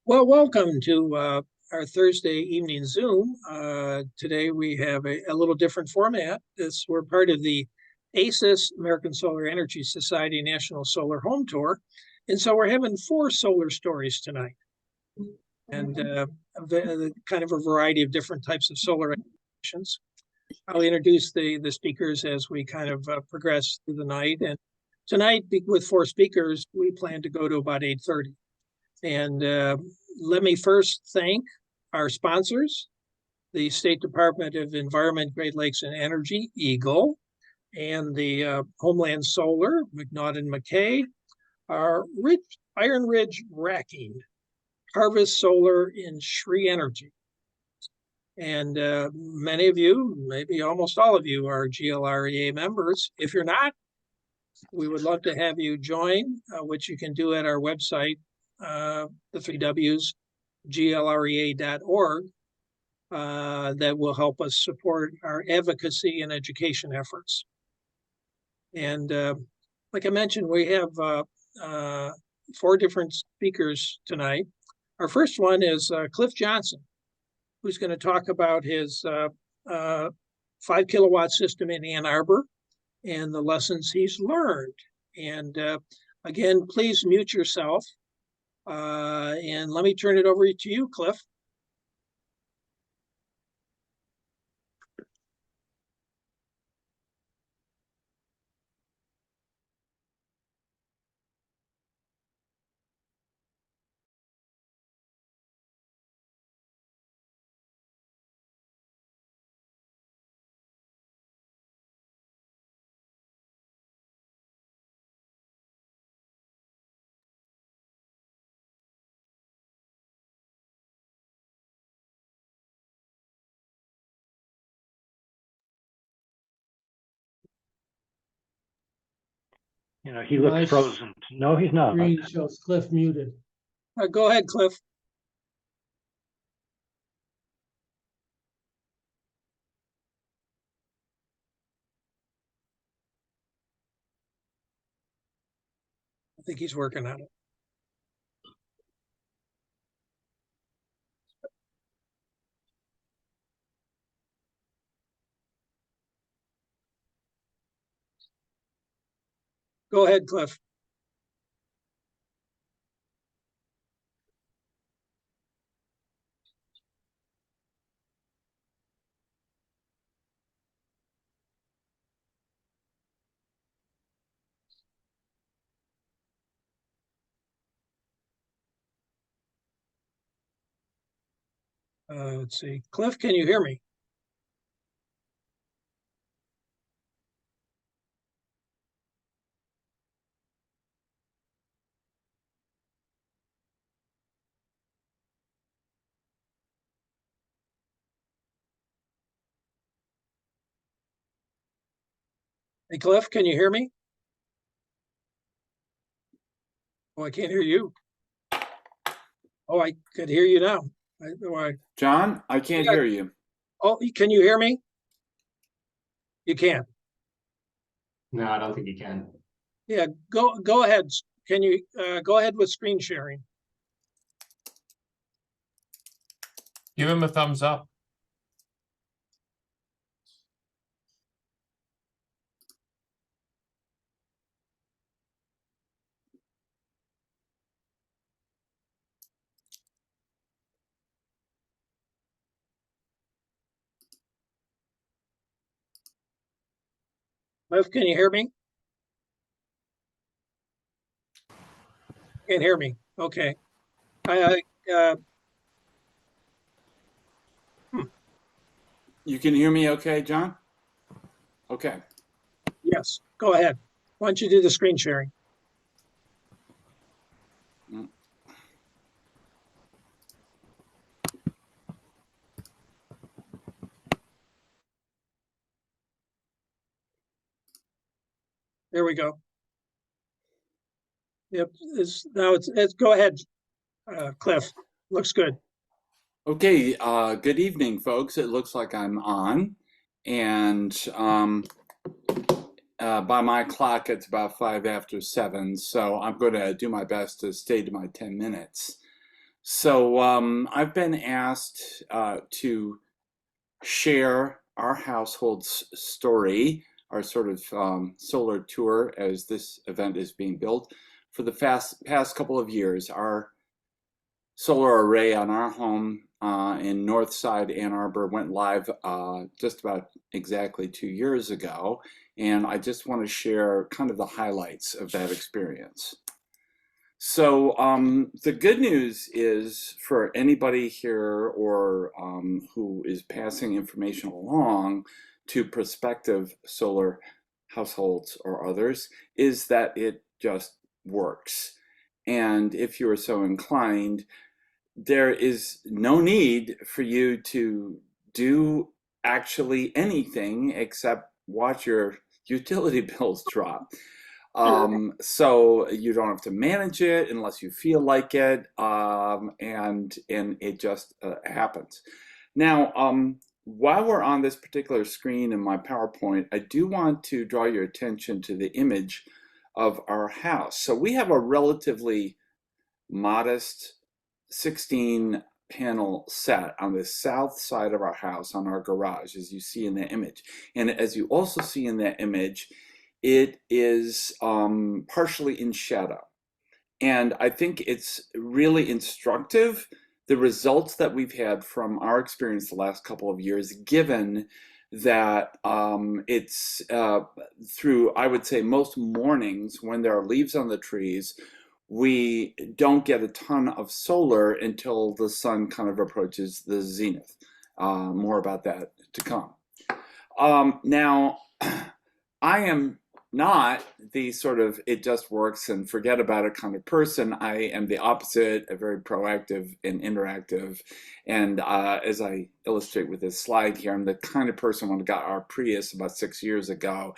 Well, welcome to our Thursday evening Zoom. Today we have a little different format. We're part of the ASES, American Solar Energy Society National Solar Home Tour. And so we're having 4 solar stories tonight. And kind of a variety of different types of solar applications. I'll introduce the speakers as we kind of progress through the night. And tonight, with 4 speakers, we plan to go to about 8:30. And let me first thank our sponsors, the State Department of Environment, Great Lakes and Energy, EGLE, and the Homeland Solar, McNaught and McKay, our Iron Ridge Racking, Harvest Solar, and Shree Energy. And many of you, maybe almost all of you, are GLREA members. If you're not, we would love to have you join, which you can do at our website, the 3 W's, glrea.org. That will help us support our advocacy and education efforts. And like I mentioned, we have 4 different speakers tonight. Our first one is Cliff Johnson, who's going to talk about his 5 kilowatt system in Ann Arbor and the lessons he's learned. And again, please mute yourself. And let me turn it over to you, Cliff. You know, he looks frozen. No, he's not. Screen shows Cliff muted. Go ahead, Cliff. I think he's working on it. Go ahead, Cliff. Let's see. Cliff, can you hear me? Hey, Cliff, can you hear me? Oh, I can't hear you. Oh, I could hear you now. John, I can't hear you. Oh, can you hear me? You can. No, I don't think you can. Yeah, go ahead. Can you go ahead with screen sharing? Give him a thumbs up. Cliff, can you hear me? Can't hear me. Okay. You can hear me okay, John? Okay. Yes, go ahead. Why don't you do the screen sharing? There we go. Yep, it's go ahead, Cliff. Looks good. Okay, good evening, folks. It looks like I'm on. And by my clock, it's about 7:05. So I'm going to do my best to stay to my 10 minutes. So I've been asked to share our household's story, our sort of solar tour as this event is being built. For the past couple of years, our solar array on our home in Northside Ann Arbor went live just about exactly 2 years ago. And I just want to share kind of the highlights of that experience. So the good news is for anybody here or who is passing information along to prospective solar households or others is that it just works. And if you are so inclined, there is no need for you to do actually anything except watch your utility bills drop. So you don't have to manage it unless you feel like it, and it just happens. Now, while we're on this particular screen in my PowerPoint, I do want to draw your attention to the image of our house. So we have a relatively modest 16 panel set on the south side of our house on our garage, as you see in the image. And as you also see in that image, it is partially in shadow. And I think it's really instructive, the results that we've had from our experience the last couple of years, given that it's through, I would say, most mornings when there are leaves on the trees, we don't get a ton of solar until the sun kind of approaches the zenith. More about that to come. Now, I am not the sort of it just works and forget about it kind of person. I am the opposite, a very proactive and interactive. And as I illustrate with this slide here, I'm the kind of person when I got our Prius about 6 years ago,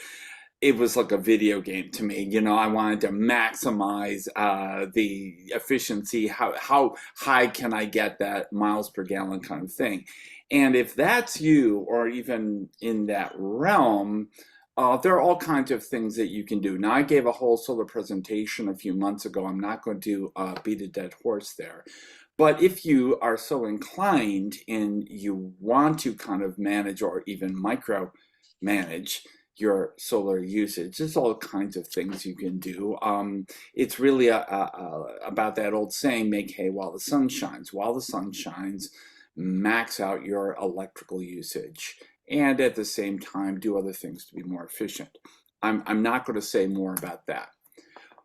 it was like a video game to me. You know, I wanted to maximize the efficiency. How high can I get that miles per gallon kind of thing? And if that's you, or even in that realm, there are all kinds of things that you can do. Now, I gave a whole solar presentation a few months ago. I'm not going to beat a dead horse there. But if you are so inclined and you want to kind of manage or even micro manage your solar usage, there's all kinds of things you can do. It's really about that old saying, make hay while the sun shines. While the sun shines, max out your electrical usage, and at the same time do other things to be more efficient. I'm not going to say more about that.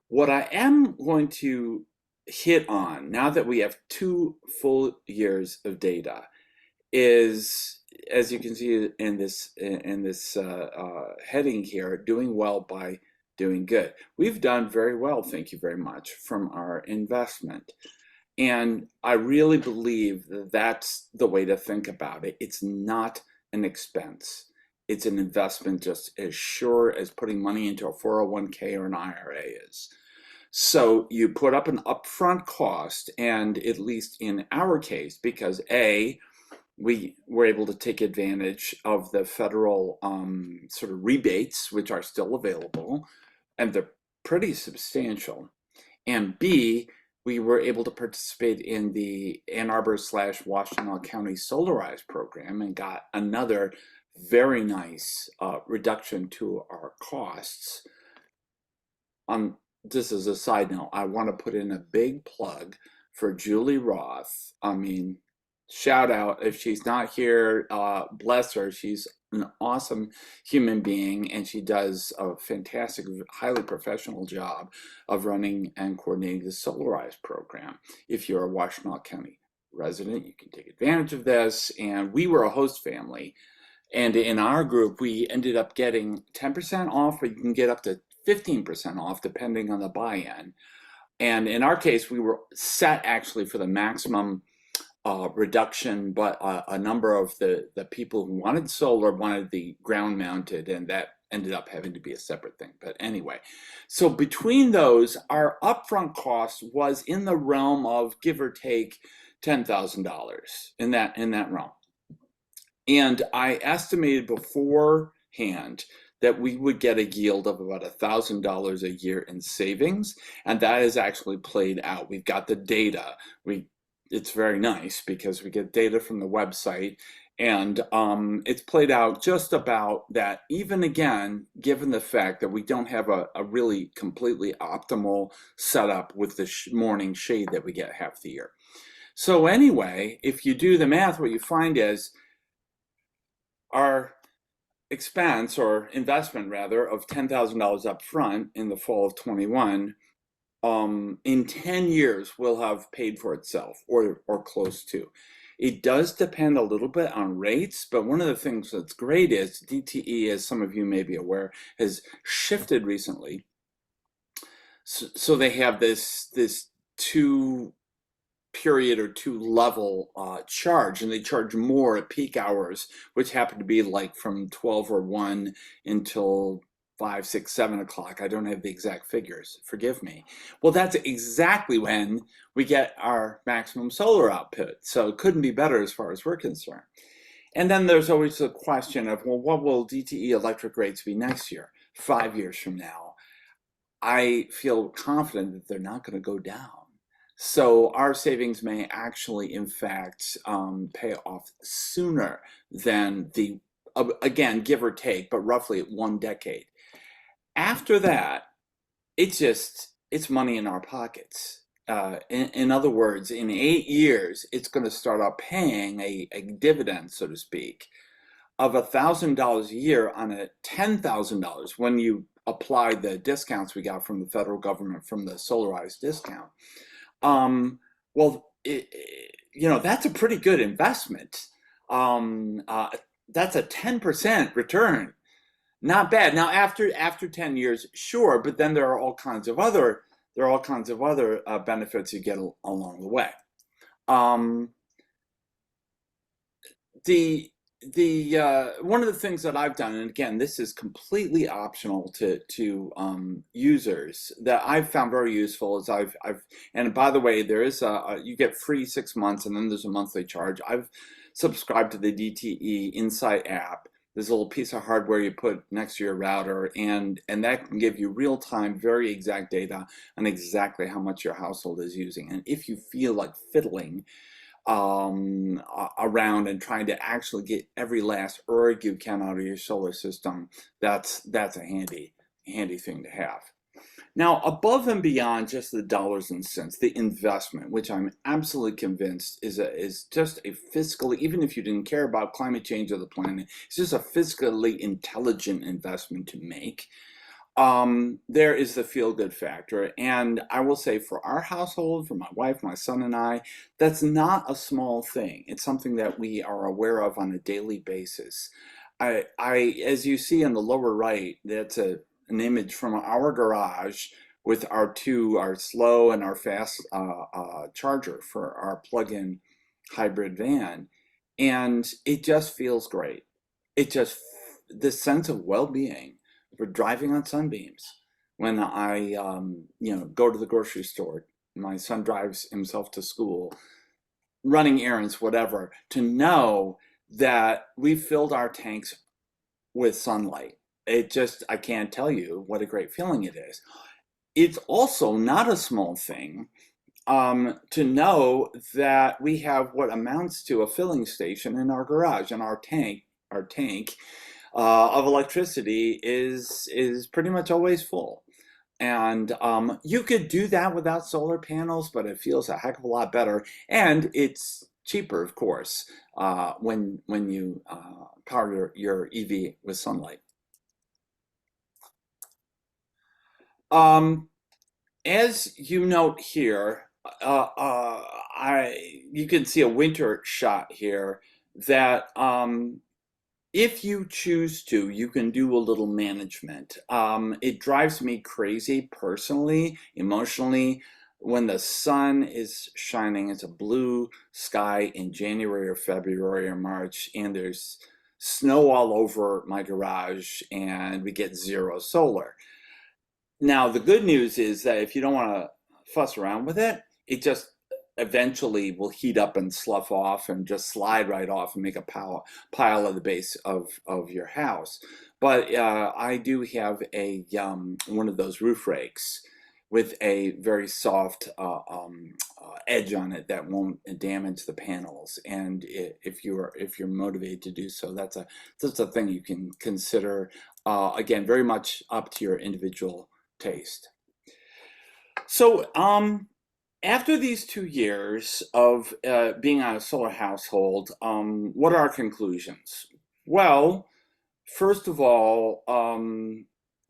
What I am going to hit on, now that we have 2 full years of data, is, as you can see in this heading here, doing well by doing good. We've done very well, thank you very much, from our investment. And I really believe that that's the way to think about it. It's not an expense. It's an investment just as sure as putting money into a 401k or an IRA is. So you put up an upfront cost, and at least in our case, because A, we were able to take advantage of the federal sort of rebates, which are still available, and they're pretty substantial. And B, we were able to participate in the Ann Arbor / Washtenaw County Solarized program and got another very nice reduction to our costs. This is a side note, I want to put in a big plug for Julie Roth. I mean, shout out if she's not here, bless her. She's an awesome human being, and she does a fantastic, highly professional job of running and coordinating the Solarized program. If you're a Washtenaw County resident, you can take advantage of this. And we were a host family, and in our group, we ended up getting 10% off, or you can get up to 15% off depending on the buy-in. And in our case, we were set actually for the maximum reduction, but a number of the people who wanted solar wanted the ground mounted, and that ended up having to be a separate thing. But anyway, so between those, our upfront cost was in the realm of give or take $10,000 in that realm. And I estimated beforehand that we would get a yield of about $1,000 a year in savings, and that has actually played out. We've got the data. We it's very nice because we get data from the website, and it's played out just about that. Even again, given the fact that we don't have a really completely optimal setup with the morning shade that we get half the year. So anyway, if you do the math, what you find is our expense, or investment rather, of $10,000 up front in the fall of 21, in 10 years will have paid for itself, or close to. It does depend a little bit on rates, but one of the things that's great is DTE, as some of you may be aware, has shifted recently. So they have this 2-period or 2-level charge, and they charge more at peak hours, which happen to be like from 12 or 1 until 5, 6, 7 o'clock. I don't have the exact figures, forgive me. Well, that's exactly when we get our maximum solar output. So it couldn't be better as far as we're concerned. And then there's always the question of, well, what will DTE electric rates be next year, 5 years from now? I feel confident that they're not going to go down. So our savings may actually, in fact, pay off sooner than the, again, give or take, but roughly 1 decade. After that, it's money in our pockets. In other words, in 8 years, it's going to start out paying a dividend, so to speak, of $1,000 a year on a $10,000 when you apply the discounts we got from the federal government from the solarized discount. Well, that's a pretty good investment. That's a 10% return. Not bad. Now, after 10 years, sure, but then there are all kinds of other benefits you get along the way. One of the things that I've done, and again, this is completely optional to users, that I've found very useful, is and by the way, there is you get free 6 months, and then there's a monthly charge. I've subscribed to the DTE Insight app. There's a little piece of hardware you put next to your router, and that can give you real-time, very exact data on exactly how much your household is using. And if you feel like fiddling around and trying to actually get every last erg you can out of your solar system, that's a handy thing to have. Now, above and beyond just the dollars and cents, the investment, which I'm absolutely convinced is just a fiscally, even if you didn't care about climate change or the planet, it's just a fiscally intelligent investment to make. There is the feel-good factor, and I will say, for our household, for my wife, my son, and I, that's not a small thing. It's something that we are aware of on a daily basis. As you see in the lower right, that's an image from our garage with our slow and our fast charger for our plug-in hybrid van, and it just feels great. The sense of well-being for driving on sunbeams when I go to the grocery store. My son drives himself to school, running errands, whatever, to know that we've filled our tanks with sunlight. I can't tell you what a great feeling it is. It's also not a small thing to know that we have what amounts to a filling station in our garage, and our tank of electricity is pretty much always full. And you could do that without solar panels, but it feels a heck of a lot better, and it's cheaper, of course, when you power your EV with sunlight. As you note here, you can see a winter shot here that if you choose to, you can do a little management. It drives me crazy personally, emotionally, when the sun is shining. It's a blue sky in January or February or March, and there's snow all over my garage, and we get 0 solar. Now, the good news is that if you don't want to fuss around with it, it just eventually will heat up and slough off and just slide right off and make a pile at the base of your house. But I do have one of those roof rakes, with a very soft edge on it that won't damage the panels. And if you're motivated to do so, that's a thing you can consider. Again, very much up to your individual taste. So after these 2 years of being on a solar household, what are our conclusions? Well, first of all,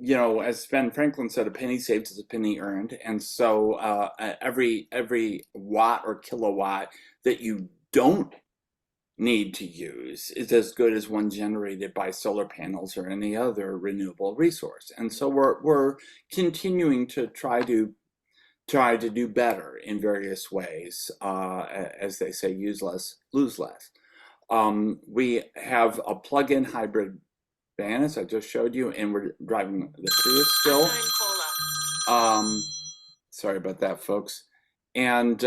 you know, as Ben Franklin said, a penny saved is a penny earned. And so every watt or kilowatt that you don't need to use is as good as one generated by solar panels or any other renewable resource. And so we're continuing to try to do better in various ways. As they say, use less, lose less. We have a plug-in hybrid van, as I just showed you, and we're driving the Prius still. Sorry about that, folks. And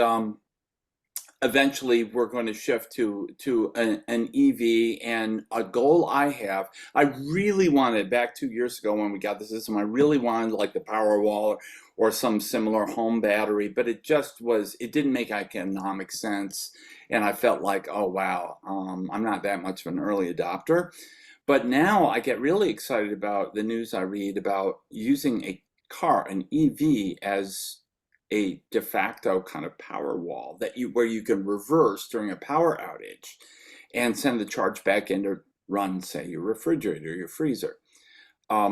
eventually we're going to shift to an EV. And a goal I have, I really wanted, back 2 years ago when we got the system, I really wanted like the Powerwall or some similar home battery, but it didn't make economic sense. And I felt like, oh wow, I'm not that much of an early adopter. But now I get really excited about the news I read about using a car, an EV, as a de facto kind of power wall where you can reverse during a power outage and send the charge back in to run, say, your refrigerator, your freezer.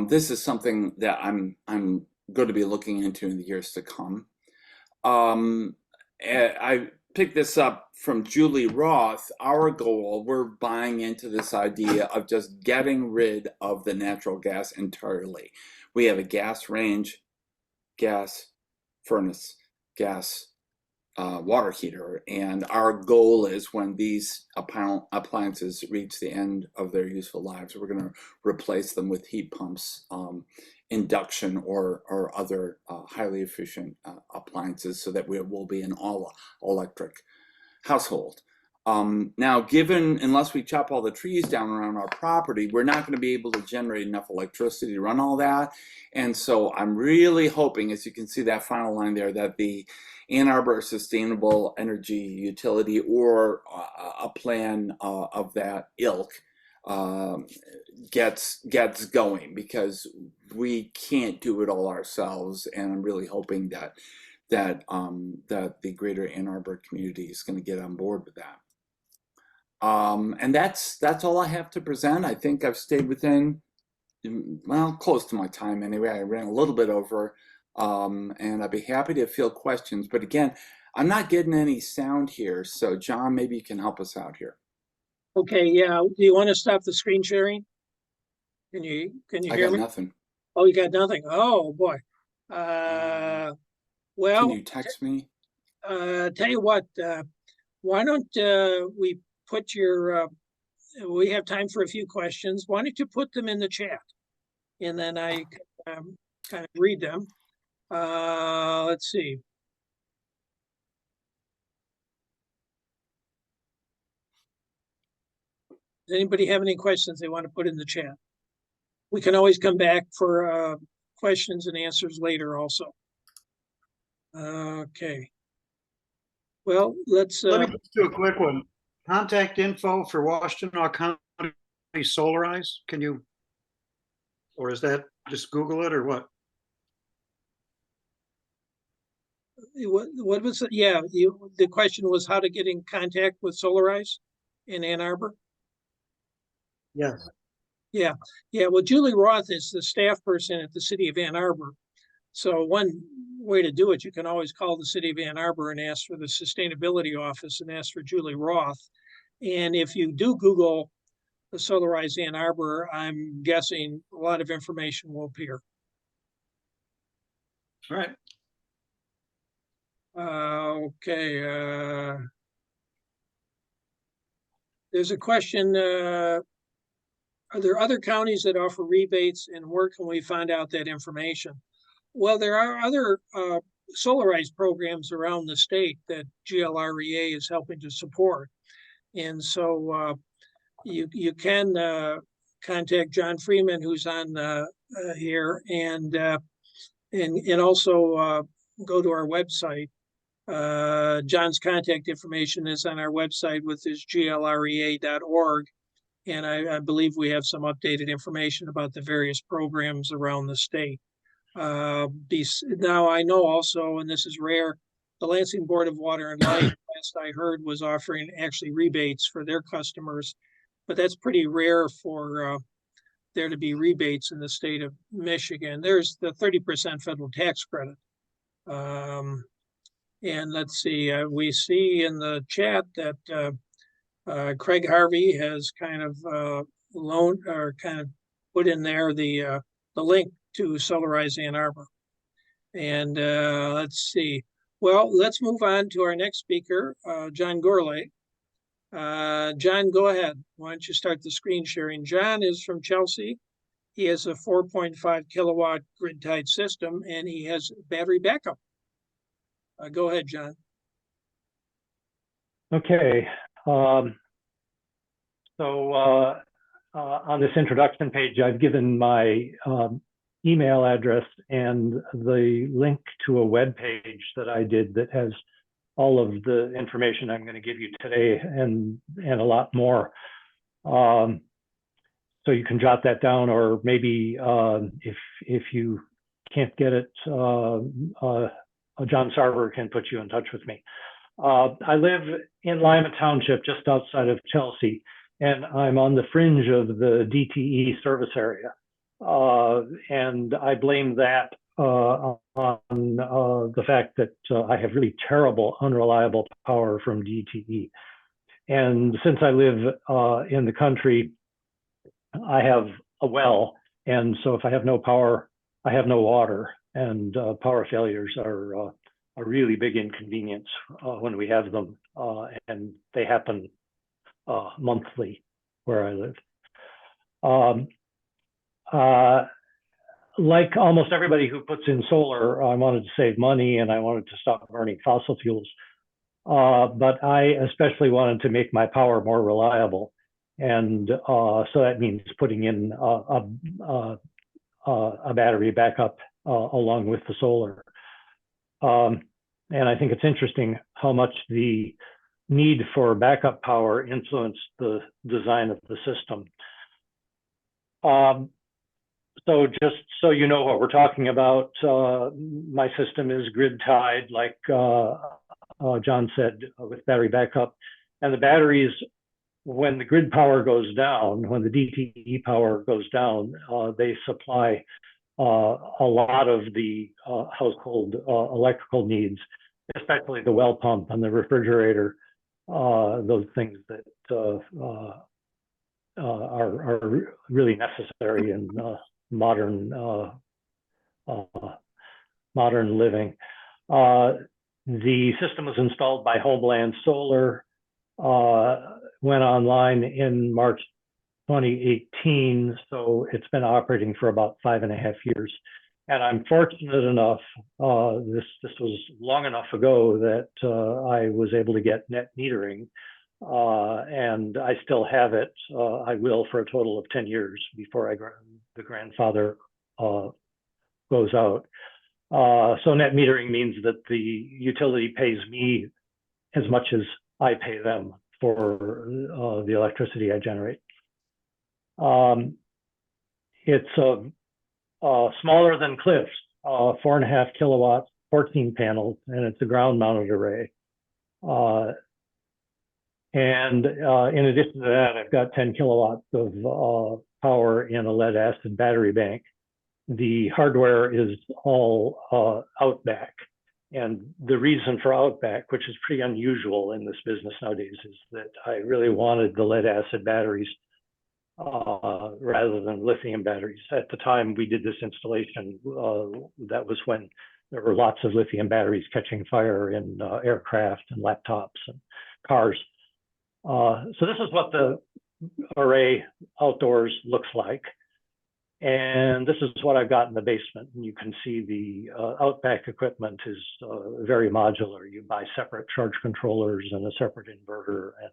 This is something that I'm going to be looking into in the years to come. I picked this up from Julie Roth. Our goal, we're buying into this idea of just getting rid of the natural gas entirely. We have a gas range, gas furnace, gas water heater, and our goal is when these appliances reach the end of their useful lives, we're going to replace them with heat pumps, induction, or other highly efficient appliances, so that we will be an all-electric household. Now, unless we chop all the trees down around our property, we're not going to be able to generate enough electricity to run all that. And so I'm really hoping, as you can see that final line there, that the Ann Arbor Sustainable Energy Utility, or a plan of that ilk, gets going, because we can't do it all ourselves. And I'm really hoping that the greater Ann Arbor community is going to get on board with that. And that's all I have to present. I think I've stayed within, well, close to my time anyway. I ran a little bit over, and I'd be happy to field questions. But again, I'm not getting any sound here. So John, maybe you can help us out here. Okay, yeah. Do you want to stop the screen sharing? Can you I hear got me? nothing. Oh, you got nothing. Oh boy. Well, Can you text me? tell you what, why don't we put we have time for a few questions. Why don't you put them in the chat? And then I can kind of read them. Let's see. Does anybody have any questions they want to put in the chat? We can always come back for questions and answers later also. Okay. Well, let's Let me just do a quick one. Contact info for Washtenaw County Solarize. Can you, or is that just Google it or what? what was it? Yeah, the question was how to get in contact with Solarize in Ann Arbor. Yes. Yeah. Well, Julie Roth is the staff person at the city of Ann Arbor. So one way to do it, you can always call the city of Ann Arbor and ask for the sustainability office and ask for Julie Roth. And if you do Google the Solarize Ann Arbor, I'm guessing a lot of information will appear. All right. Okay. There's a question. Are there other counties that offer rebates, and where can we find out that information? Well, there are other Solarize programs around the state that GLREA is helping to support. And so you can contact John Freeman, who's on here, and also go to our website. John's contact information is on our website, which is glrea.org. And I believe we have some updated information about the various programs around the state. Now, I know also, and this is rare, the Lansing Board of Water and Light, last I heard, was offering actually rebates for their customers, but that's pretty rare for there to be rebates in the state of Michigan. There's the 30% federal tax credit. And let's see, we see in the chat that Craig Harvey has kind of loaned or kind of put in there the link to Solarize Ann Arbor. And let's see. Well, let's move on to our next speaker, John Gourlay. John, go ahead. Why don't you start the screen sharing? John is from Chelsea. He has a 4.5 kilowatt grid-tied system, and he has battery backup. Go ahead, John. Okay. On this introduction page, I've given my email address and the link to a web page that I did that has all of the information I'm going to give you today and a lot more. So you can jot that down, or maybe if you can't get it, John Sarver can put you in touch with me. I live in Lima Township, just outside of Chelsea, and I'm on the fringe of the DTE service area. And I blame that on the fact that I have really terrible, unreliable power from DTE. And since I live in the country, I have a well. And so if I have no power, I have no water. And power failures are a really big inconvenience when we have them. And they happen monthly where I live. Like almost everybody who puts in solar, I wanted to save money and I wanted to stop burning fossil fuels. But I especially wanted to make my power more reliable. And so that means putting in a battery backup along with the solar. And I think it's interesting how much the need for backup power influenced the design of the system. So just so you know what we're talking about, my system is grid tied, like John said, with battery backup. And the batteries, when the grid power goes down, when the DTE power goes down, they supply a lot of the household electrical needs, especially the well pump and the refrigerator, those things that are really necessary in modern living. The system was installed by Homeland Solar, went online in March 2018, so it's been operating for about 5.5 years. And I'm fortunate enough, this was long enough ago that I was able to get net metering, and I still have it. I will for a total of 10 years before the grandfather goes out. So net metering means that the utility pays me as much as I pay them for the electricity I generate. It's smaller than Cliff's, 4.5 kilowatts, 14 panels, and it's a ground mounted array. And in addition to that, I've got 10 kilowatts of power in a lead acid battery bank. The hardware is all Outback. And the reason for Outback, which is pretty unusual in this business nowadays, is that I really wanted the lead acid batteries rather than lithium batteries. At the time we did this installation, that was when there were lots of lithium batteries catching fire in aircraft and laptops and cars. So this is what the array outdoors looks like. And this is what I've got in the basement. And you can see the Outback equipment is very modular. You buy separate charge controllers and a separate inverter, and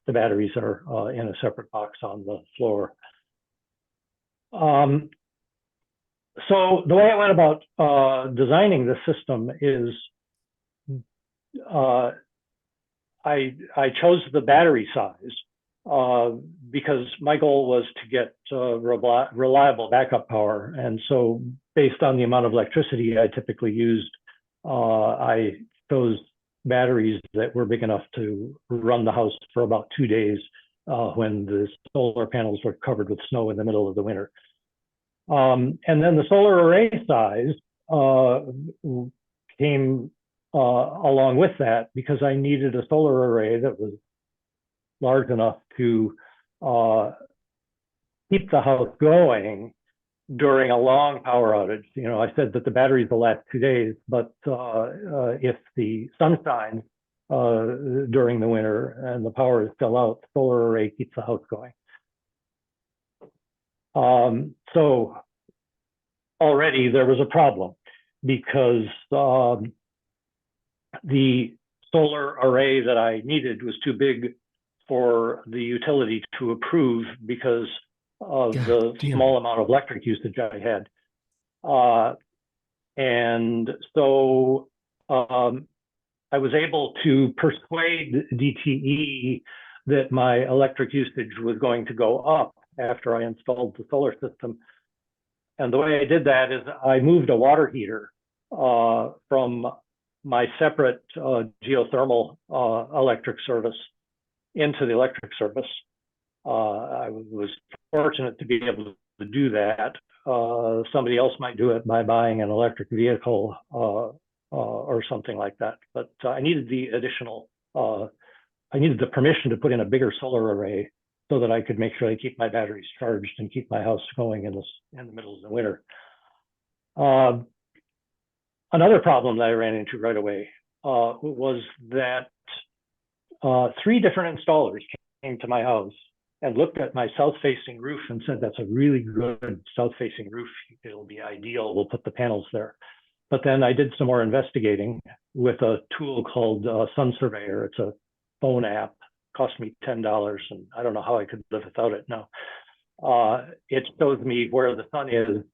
the batteries are in a separate box on the floor. So the way I went about designing the system is I chose the battery size because my goal was to get reliable backup power. And so based on the amount of electricity I typically used, I chose batteries that were big enough to run the house for about 2 days when the solar panels were covered with snow in the middle of the winter. And then the solar array size came along with that because I needed a solar array that was large enough to keep the house going during a long power outage. You know, I said that the batteries will last 2 days, but if the sun shines during the winter and the power is still out, the solar array keeps the house going. So already there was a problem because the solar array that I needed was too big for the utility to approve because of the small amount of electric usage I had. And so I was able to persuade DTE that my electric usage was going to go up after I installed the solar system. And the way I did that is I moved a water heater from my separate geothermal electric service into the electric service. I was fortunate to be able to do that. Somebody else might do it by buying an electric vehicle or something like that. But I needed the additional, I needed the permission to put in a bigger solar array so that I could make sure I keep my batteries charged and keep my house going in the middle of the winter. Another problem that I ran into right away was that 3 different installers came to my house and looked at my south-facing roof and said, that's a really good south-facing roof. It'll be ideal. We'll put the panels there. But then I did some more investigating with a tool called Sun Surveyor. It's a phone app. Cost me $10, and I don't know how I could live without it now. It shows me where the sun is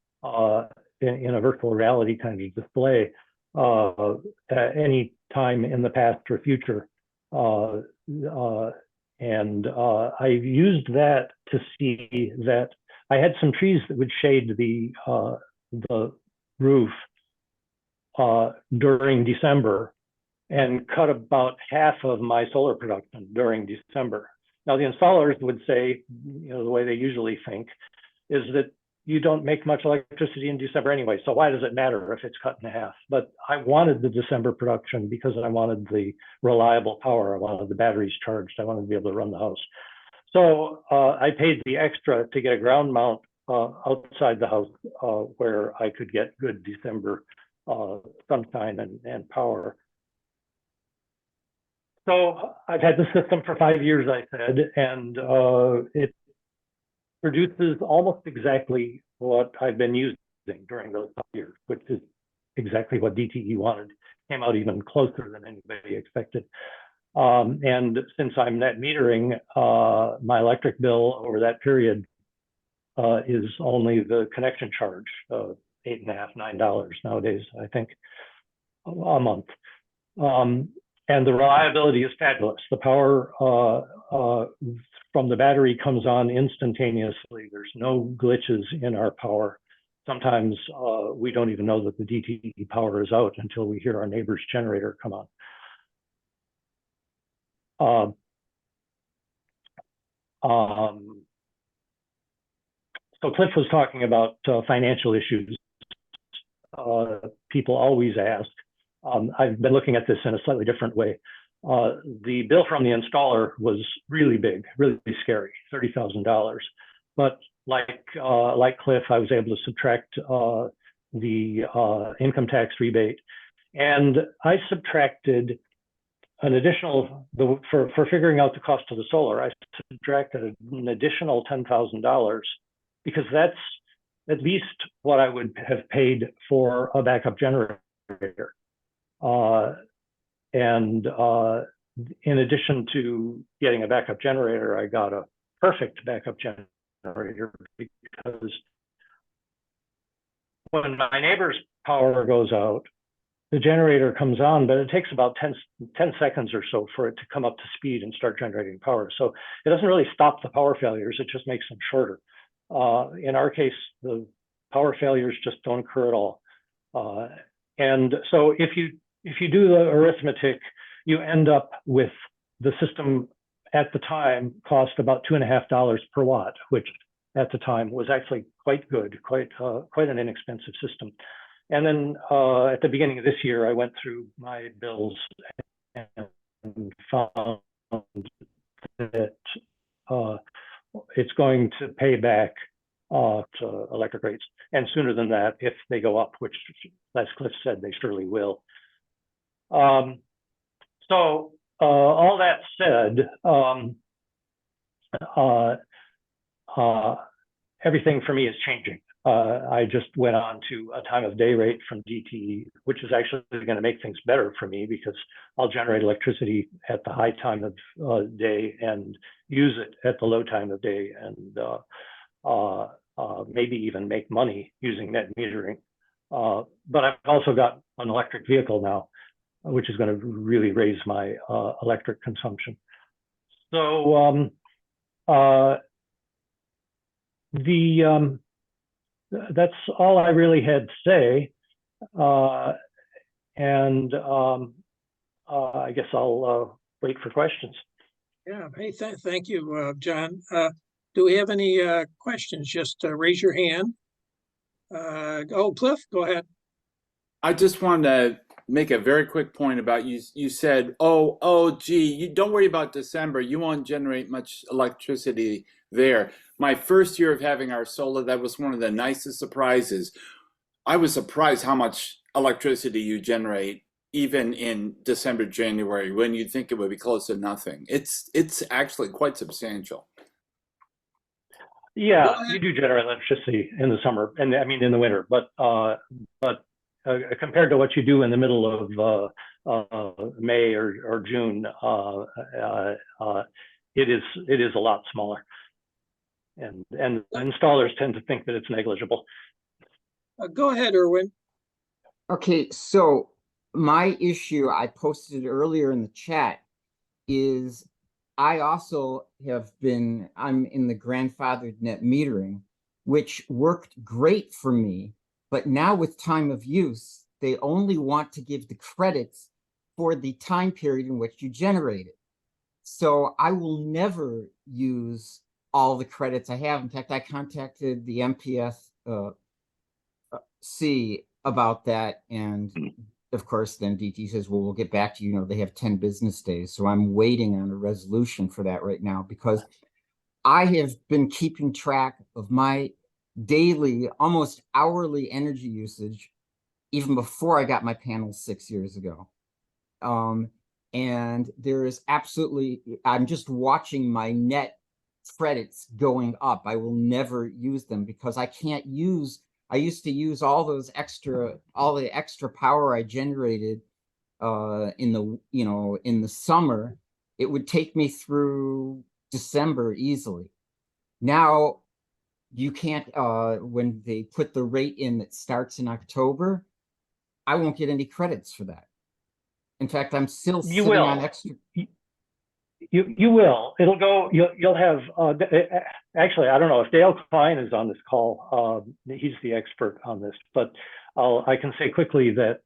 in a virtual reality kind of display at any time in the past or future. And I used that to see that I had some trees that would shade the roof during December, and cut about half of my solar production during December. Now, the installers would say, you know, the way they usually think is that you don't make much electricity in December anyway, so why does it matter if it's cut in half? But I wanted the December production because I wanted the reliable power. I wanted the batteries charged. I wanted to be able to run the house. So I paid the extra to get a ground mount outside the house where I could get good December sunshine and power. So I've had the system for 5 years, I said, and it produces almost exactly what I've been using during those 5 years, which is exactly what DTE wanted. Came out even closer than anybody expected. And since I'm net metering, my electric bill over that period is only the connection charge, $8.50, $9 nowadays, I think, a month. And the reliability is fabulous. The power from the battery comes on instantaneously. There's no glitches in our power. Sometimes we don't even know that the DTE power is out until we hear our neighbor's generator come on. So Cliff was talking about financial issues. People always ask. I've been looking at this in a slightly different way. The bill from the installer was really big, really scary, $30,000. But like Cliff, I was able to subtract the income tax rebate, and I subtracted an additional for figuring out the cost of the solar. I subtracted an additional $10,000 because that's at least what I would have paid for a backup generator. And in addition to getting a backup generator, I got a perfect backup generator because when my neighbor's power goes out, the generator comes on, but it takes about 10 seconds or so for it to come up to speed and start generating power. So it doesn't really stop the power failures, it just makes them shorter. In our case, the power failures just don't occur at all. And so if you do the arithmetic, you end up with the system at the time cost about $2.50 per watt, which at the time was actually quite good, quite an inexpensive system. And then at the beginning of this year, I went through my bills and found that it's going to pay back to electric rates, and sooner than that if they go up, which, as Cliff said, they surely will. So all that said, everything for me is changing. I just went on to a time of day rate from DTE, which is actually going to make things better for me because I'll generate electricity at the high time of day and use it at the low time of day, and maybe even make money using net metering. But I've also got an electric vehicle now, which is going to really raise my electric consumption. So that's all I really had to say. And I guess I'll wait for questions. Yeah, hey, thank you, John. Do we have any questions? Just raise your hand. Oh, Cliff, go ahead. I just wanted to make a very quick point about you said, gee, you don't worry about December. You won't generate much electricity there. My first year of having our solar, that was one of the nicest surprises. I was surprised how much electricity you generate even in December, January, when you'd think it would be close to nothing. It's actually quite substantial. Yeah, you do generate electricity in the summer, and I mean in the winter, but compared to what you do in the middle of May or June, it is a lot smaller, and installers tend to think that it's negligible. Go ahead, Erwin. Okay, so my issue, I posted it earlier in the chat, is I also I'm in the grandfathered net metering, which worked great for me. But now with time of use, they only want to give the credits for the time period in which you generated. So I will never use all the credits I have. In fact, I contacted the MPSC about that. And of course, then DT says, well, we'll get back to you. You know, they have 10 business days. So I'm waiting on a resolution for that right now, because I have been keeping track of my daily, almost hourly energy usage even before I got my panels 6 years ago. And there is absolutely, I'm just watching my net credits going up. I will never use them because I can't use, I used to use all the extra power I generated in the summer. It would take me through December easily. Now you can't, when they put the rate in that starts in October, I won't get any credits for that. In fact, I'm still sitting on extra. You will. It'll go. You'll have. Actually, I don't know if Dale Klein is on this call. He's the expert on this, but I can say quickly that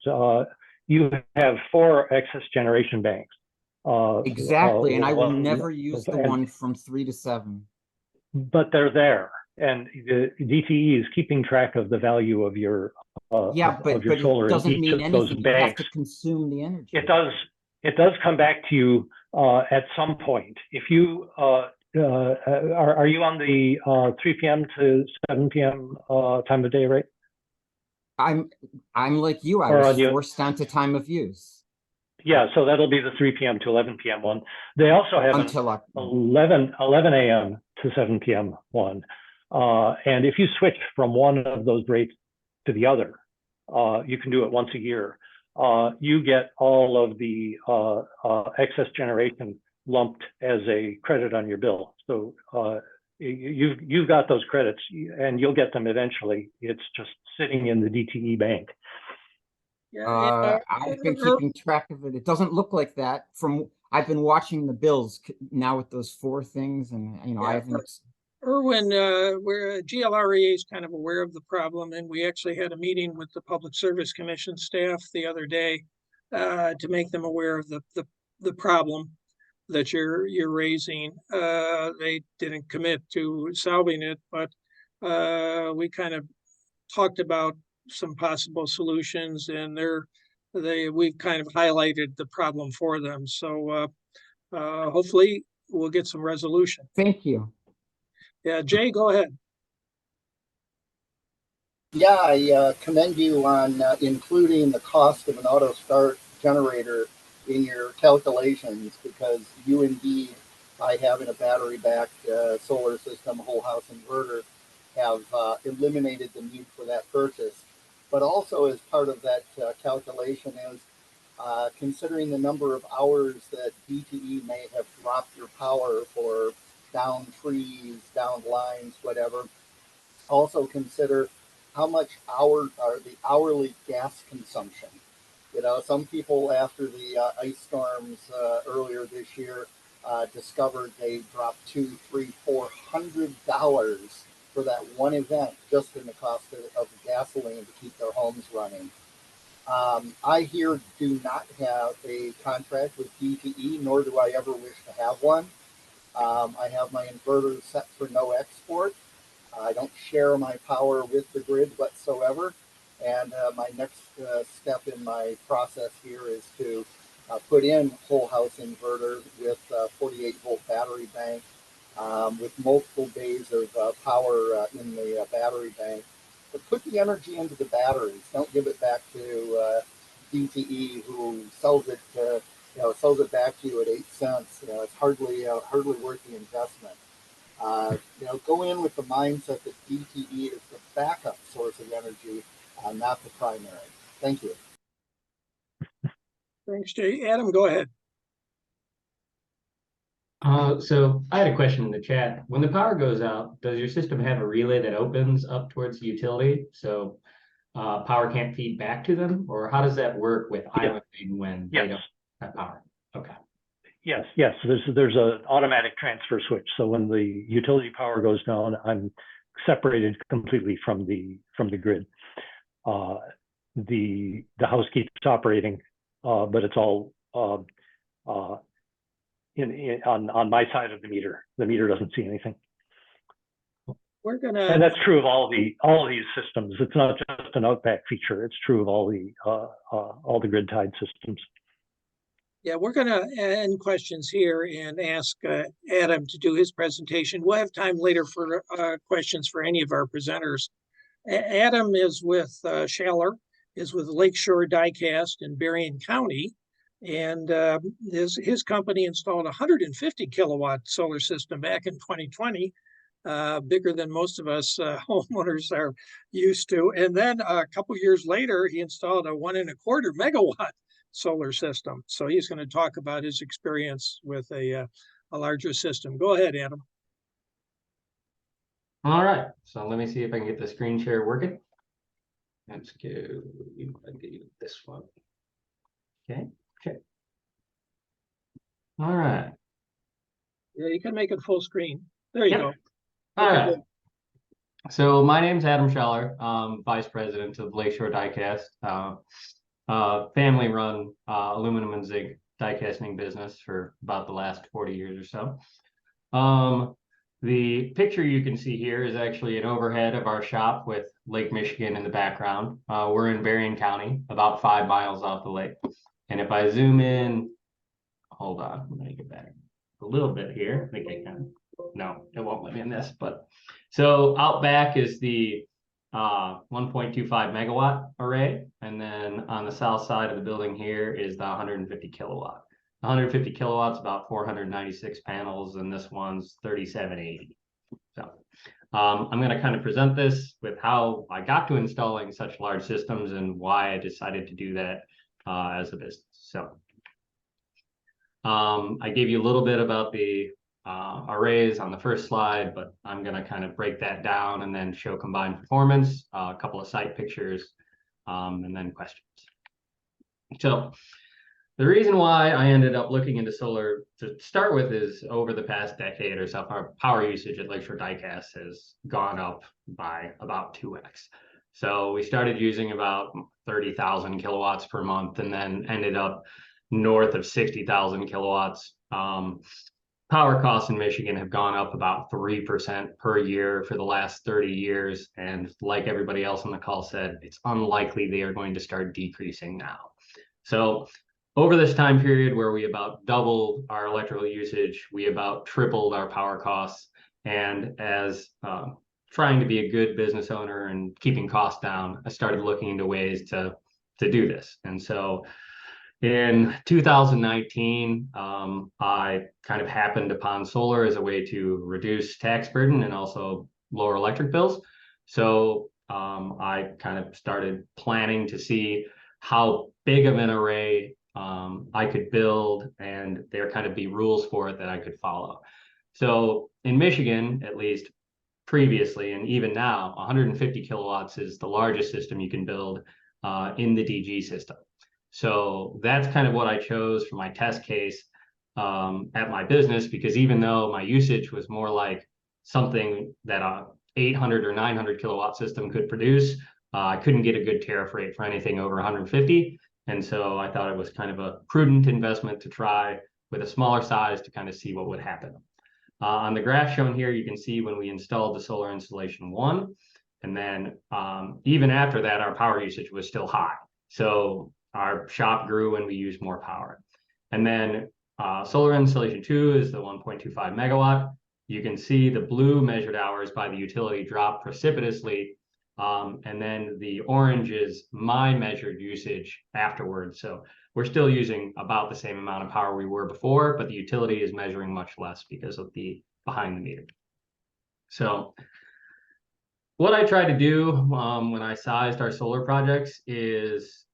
you have 4 excess generation banks. Exactly, and I will never use the one from 3 to 7. But they're there, and the DTE is keeping track of the value of your but solar. it doesn't mean anything. You have to banks. consume the energy. It does. It does come back to you at some point. If you are you on the 3 p.m. to 7 p.m. Time of day, right? I'm like you. I was forced onto time of use. Yeah, so that'll be the 3 p.m. to 11 p.m. one. They also have until 11 a.m. to 7 p.m. one. And if you switch from one of those rates to the other, you can do it once a year. You get all of the excess generation lumped as a credit on your bill. So you've got those credits and you'll get them eventually. It's just sitting in the DTE bank. Yeah, I've been keeping track of it. It doesn't look like that I've been watching the bills now with those 4 things, and I haven't. Erwin, where GLREA is kind of aware of the problem, and we actually had a meeting with the Public Service Commission staff the other day to make them aware of the problem that you're raising. They didn't commit to solving it, but we kind of talked about some possible solutions, and we've kind of highlighted the problem for them. So hopefully we'll get some resolution. Thank you. Yeah, Jay, go ahead. Yeah, I commend you on including the cost of an auto start generator in your calculations, because you indeed, by having a battery backed solar system, whole house inverter, have eliminated the need for that purchase. But also, as part of that calculation, is considering the number of hours that DTE may have dropped your power for down trees, down lines, whatever. Also consider how much the hourly gas consumption. Some people, after the ice storms earlier this year, discovered they dropped $200, $300, $400 for that one event, just in the cost of gasoline to keep their homes running. I here do not have a contract with DTE, nor do I ever wish to have one. I have my inverter set for no export. I don't share my power with the grid whatsoever. And my next step in my process here is to put in whole house inverter with 48-volt battery bank with multiple days of power in the battery bank. But put the energy into the batteries. Don't give it back to DTE, who sells it back to you at 8 cents. It's hardly worth the investment. Go in with the mindset that DTE is the backup source of energy, not the primary. Thank you. Thanks, Jay. Adam, go ahead. So I had a question in the chat. When the power goes out, does your system have a relay that opens up towards the utility, so power can't feed back to them? Or how does that work with islanding when they don't have power? Okay. Yes. There's an automatic transfer switch. So when the utility power goes down, I'm separated completely from the grid. The house keeps operating, but it's all on my side of the meter. The meter doesn't see anything. And that's true of all these systems. It's not just an Outback feature. It's true of all the grid tied systems. Yeah, we're going to end questions here and ask Adam to do his presentation. We'll have time later for questions for any of our presenters. Adam is with Schaller, is with Lakeshore Diecast in Berrien County, and his company installed a 150 kilowatt solar system back in 2020, bigger than most of us homeowners are used to. And then a couple years later, he installed a 1.25 megawatt solar system. So he's going to talk about his experience with a larger system. Go ahead, Adam. All right. So let me see if I can get the screen share working. Let's go. I'll get you this one. Okay. All right. Yeah, you can make it full screen. There you go. All right. So my name's Adam Schaller, Vice President of Lakeshore Diecast. Family-run aluminum and zinc die casting business for about the last 40 years or so. The picture you can see here is actually an overhead of our shop with Lake Michigan in the background. We're in Berrien County, about 5 miles off the lake. And if I zoom in, hold on, I'm gonna get back a little bit here. I think I can. No, it won't let me in this, but so out back is the 1.25 megawatt array, and then on the south side of the building here is the 150 kilowatt. 150 kilowatts, about 496 panels, and this one's 3780. So I'm going to kind of present this with how I got to installing such large systems and why I decided to do that as a business. So I gave you a little bit about the arrays on the first slide, but I'm going to kind of break that down and then show combined performance, a couple of site pictures, and then questions. So the reason why I ended up looking into solar to start with is over the past decade or so, our power usage at Lakeshore Diecast has gone up by about 2x. So we started using about 30,000 kilowatts per month and then ended up north of 60,000 kilowatts. Power costs in Michigan have gone up about 3% per year for the last 30 years. And like everybody else on the call said, it's unlikely they are going to start decreasing now. So over this time period where we about doubled our electrical usage, we about tripled our power costs. And as trying to be a good business owner and keeping costs down, I started looking into ways to do this. And so in 2019, I kind of happened upon solar as a way to reduce tax burden and also lower electric bills. So I kind of started planning to see how big of an array I could build, and there kind of be rules for it that I could follow. So in Michigan, at least previously, and even now, 150 kilowatts is the largest system you can build in the DG system. So that's kind of what I chose for my test case at my business, because even though my usage was more like something that a 800 or 900 kilowatt system could produce, I couldn't get a good tariff rate for anything over 150. And so I thought it was kind of a prudent investment to try with a smaller size to kind of see what would happen. On the graph shown here, you can see when we installed the solar installation 1, and then even after that, our power usage was still high. So our shop grew and we used more power. And then solar installation 2 is the 1.25 megawatt. You can see the blue measured hours by the utility drop precipitously. And then the orange is my measured usage afterwards. So we're still using about the same amount of power we were before, but the utility is measuring much less because of the behind the meter. So what I tried to do when I sized our solar projects is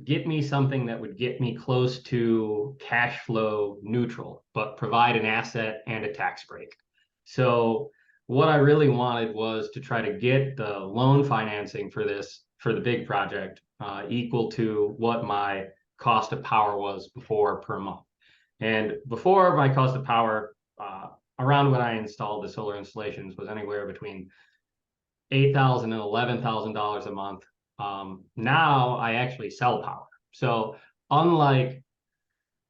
get me something that would get me close to cash flow neutral, but provide an asset and a tax break. So what I really wanted was to try to get the loan financing for this, for the big project, equal to what my cost of power was before per month. And before, my cost of power around when I installed the solar installations was anywhere between $8,000 and $11,000 a month. Now I actually sell power. So unlike,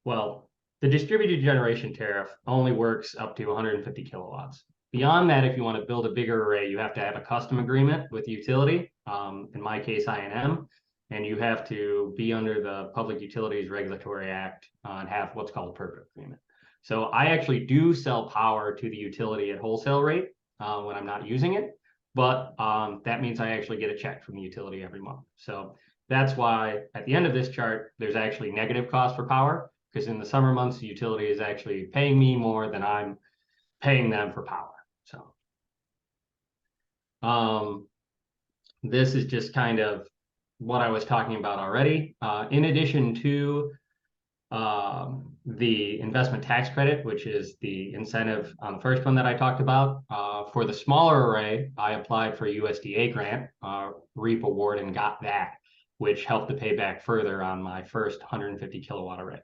well, the distributed generation tariff only works up to 150 kilowatts. Beyond that, if you want to build a bigger array, you have to have a custom agreement with the utility, in my case, I&M, and you have to be under the Public Utilities Regulatory Act and have what's called a purpose agreement. So I actually do sell power to the utility at wholesale rate when I'm not using it, but that means I actually get a check from the utility every month. So that's why at the end of this chart, there's actually negative cost for power, because in the summer months, the utility is actually paying me more than I'm paying them for power. So this is just kind of what I was talking about already. In addition to the investment tax credit, which is the incentive on the first one that I talked about, for the smaller array, I applied for a USDA grant, REAP award, and got that, which helped to pay back further on my first 150 kilowatt array.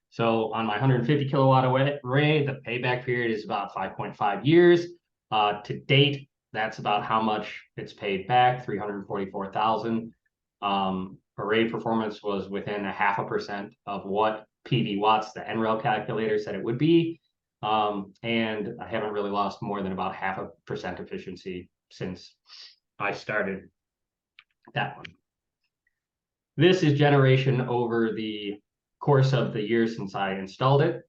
So on my 150 kilowatt array, the payback period is about 5.5 years. To date, that's about how much it's paid back, 344,000. Array performance was within 0.5% of what PV watts the NREL calculator said it would be. And I haven't really lost more than about 0.5% efficiency since I started that one. This is generation over the course of the year since I installed it,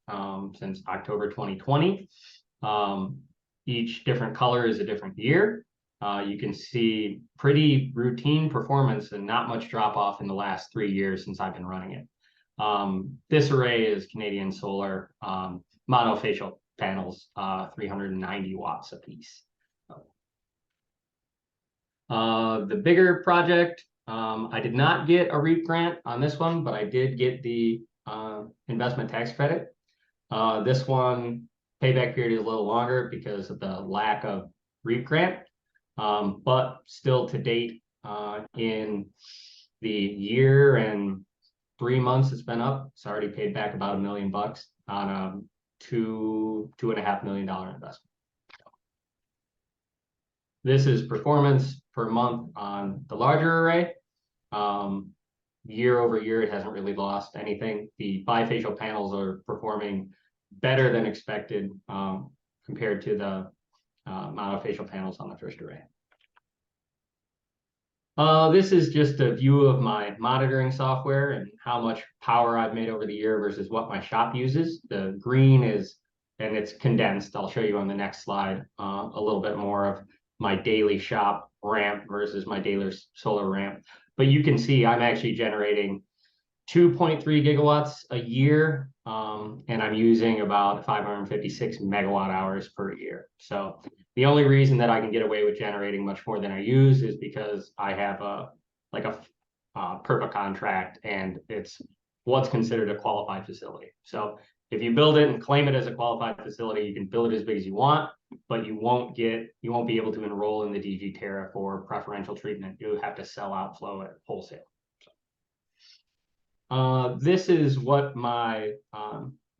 since October 2020. Each different color is a different year. You can see pretty routine performance and not much drop off in the last 3 years since I've been running it. This array is Canadian Solar monofacial panels, 390 watts a piece. The bigger project, I did not get a REAP grant on this one, but I did get the investment tax credit. This one Payback period is a little longer because of the lack of REAP grant. But still to date, in the year and 3 months it's been up, it's already paid back about $1 million on a $2.5 million investment. This is performance per month on the larger array. Year over year, it hasn't really lost anything. The bifacial panels are performing better than expected compared to the monofacial panels on the first array. This is just a view of my monitoring software and how much power I've made over the year versus what my shop uses. The green is, and it's condensed. I'll show you on the next slide a little bit more of my daily shop ramp versus my daily solar ramp. But you can see I'm actually generating 2.3 gigawatts a year, and I'm using about 556 megawatt hours per year. So the only reason that I can get away with generating much more than I use is because I have a PERPA contract, and it's what's considered a qualified facility. So if you build it and claim it as a qualified facility, you can build it as big as you want, but you won't be able to enroll in the DG tariff or preferential treatment. You have to sell outflow at wholesale. This is what my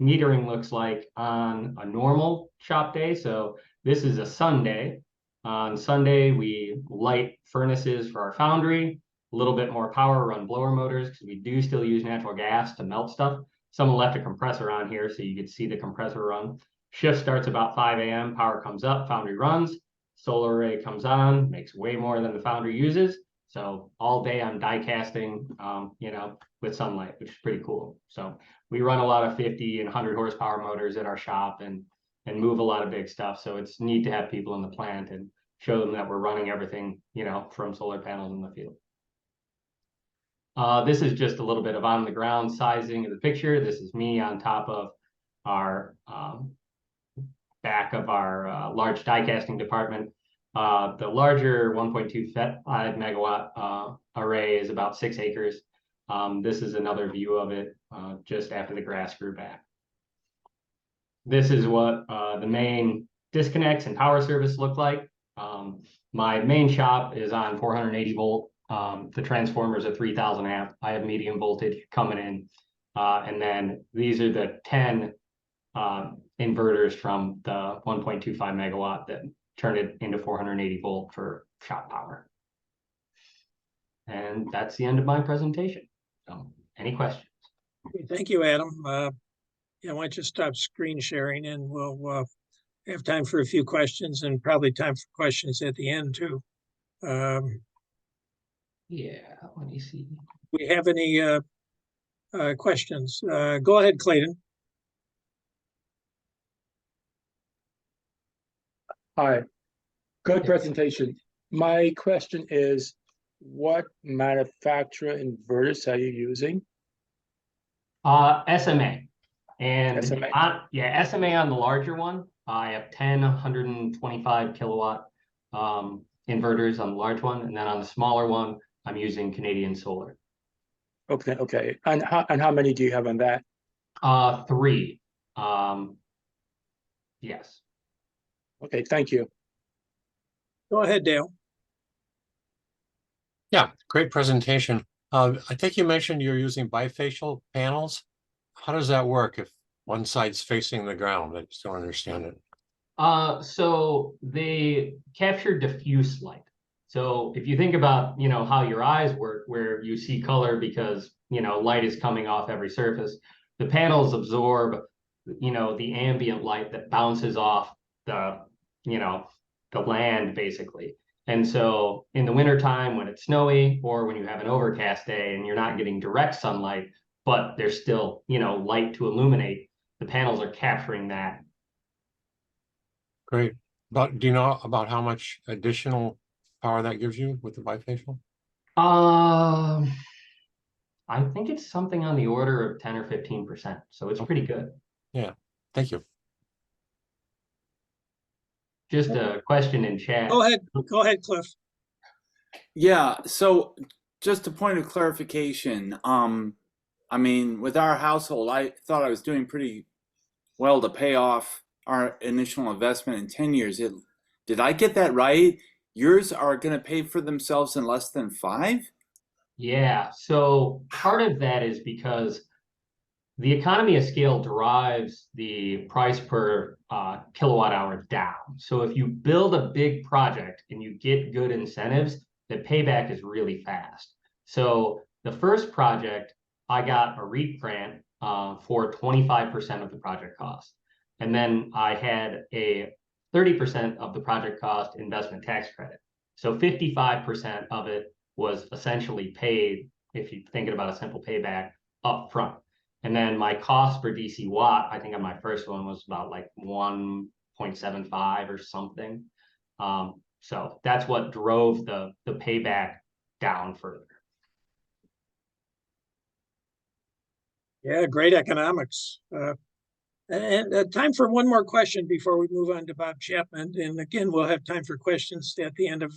metering looks like on a normal shop day. So this is a Sunday. On Sunday, we light furnaces for our foundry, a little bit more power, run blower motors, because we do still use natural gas to melt stuff. Someone left a compressor on here so you could see the compressor run. Shift starts about 5 a.m., power comes up, foundry runs, solar array comes on, makes way more than the foundry uses. So all day I'm die casting, with sunlight, which is pretty cool. So we run a lot of 50 and 100 horsepower motors at our shop and move a lot of big stuff. So it's neat to have people in the plant and show them that we're running everything, from solar panels in the field. This is just a little bit of on the ground sizing of the picture. This is me on top of our back of our large die casting department. The larger 1.25 megawatt array is about 6 acres. This is another view of it just after the grass grew back. This is what the main disconnects and power service look like. My main shop is on 480 volt. The transformer is a 3000 amp. I have medium voltage coming in. And then these are the 10 inverters from the 1.25 megawatt that turn it into 480 volt for shop power. And that's the end of my presentation. So, any questions? Thank you, Adam. Why don't you stop screen sharing, and we'll have time for a few questions, and probably time for questions at the end too. Yeah, let me see. We have any questions? Go ahead, Clayton. Hi, good presentation. My question is, what manufacturer inverters are you using? SMA. And SMA. SMA on the larger one. I have 10 125 kilowatt inverters on the large one, and then on the smaller one, I'm using Canadian Solar. Okay. And how many do you have on that? 3. Yes. Okay, thank you. Go ahead, Dale. Yeah, great presentation. I think you mentioned you're using bifacial panels. How does that work if one side's facing the ground? I just don't understand it. So they capture diffuse light. So if you think about, how your eyes work, where you see color because, light is coming off every surface, the panels absorb, the ambient light that bounces off the land basically. And so in the wintertime when it's snowy or when you have an overcast day and you're not getting direct sunlight, but there's still, light to illuminate, the panels are capturing that. Great. But do you know about how much additional power that gives you with the bifacial? I think it's something on the order of 10 or 15%. So it's pretty good. Yeah. Thank you. Just a question in chat. Go ahead, Cliff. Yeah, so just a point of clarification. With our household, I thought I was doing pretty well to pay off our initial investment in 10 years. Did I get that right? Yours are going to pay for themselves in less than 5? Yeah, so part of that is because the economy of scale drives the price per kilowatt hour down. So if you build a big project and you get good incentives, the payback is really fast. So the first project, I got a REAP grant for 25% of the project cost. And then I had a 30% of the project cost investment tax credit. So 55% of it was essentially paid, if you're thinking about a simple payback, up front. And then my cost per DC watt, I think on my first one was about like 1.75 or something. So that's what drove the payback down further. Yeah, great economics. And time for one more question before we move on to Bob Chapman. And again, we'll have time for questions at the end of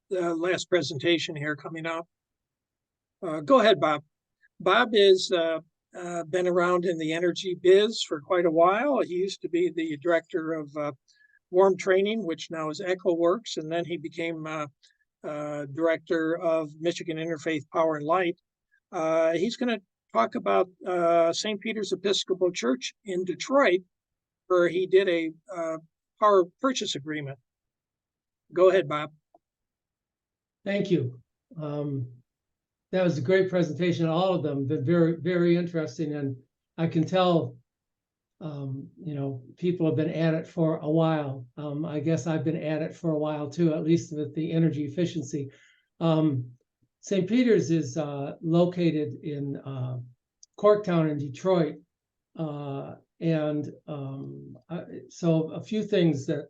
the last presentation here coming up. Go ahead, Bob. Bob is been around in the energy biz for quite a while. He used to be the director of warm training, which now is EchoWorks, and then he became director of Michigan Interfaith Power and Light. He's going to talk about St. Peter's Episcopal Church in Detroit, where he did a power purchase agreement. Go ahead, Bob. Thank you. That was a great presentation. All of them, but very, very interesting. And I can tell, you know, people have been at it for a while. I guess I've been at it for a while too, at least with the energy efficiency. St. Peter's is located in Corktown in Detroit. So a few things that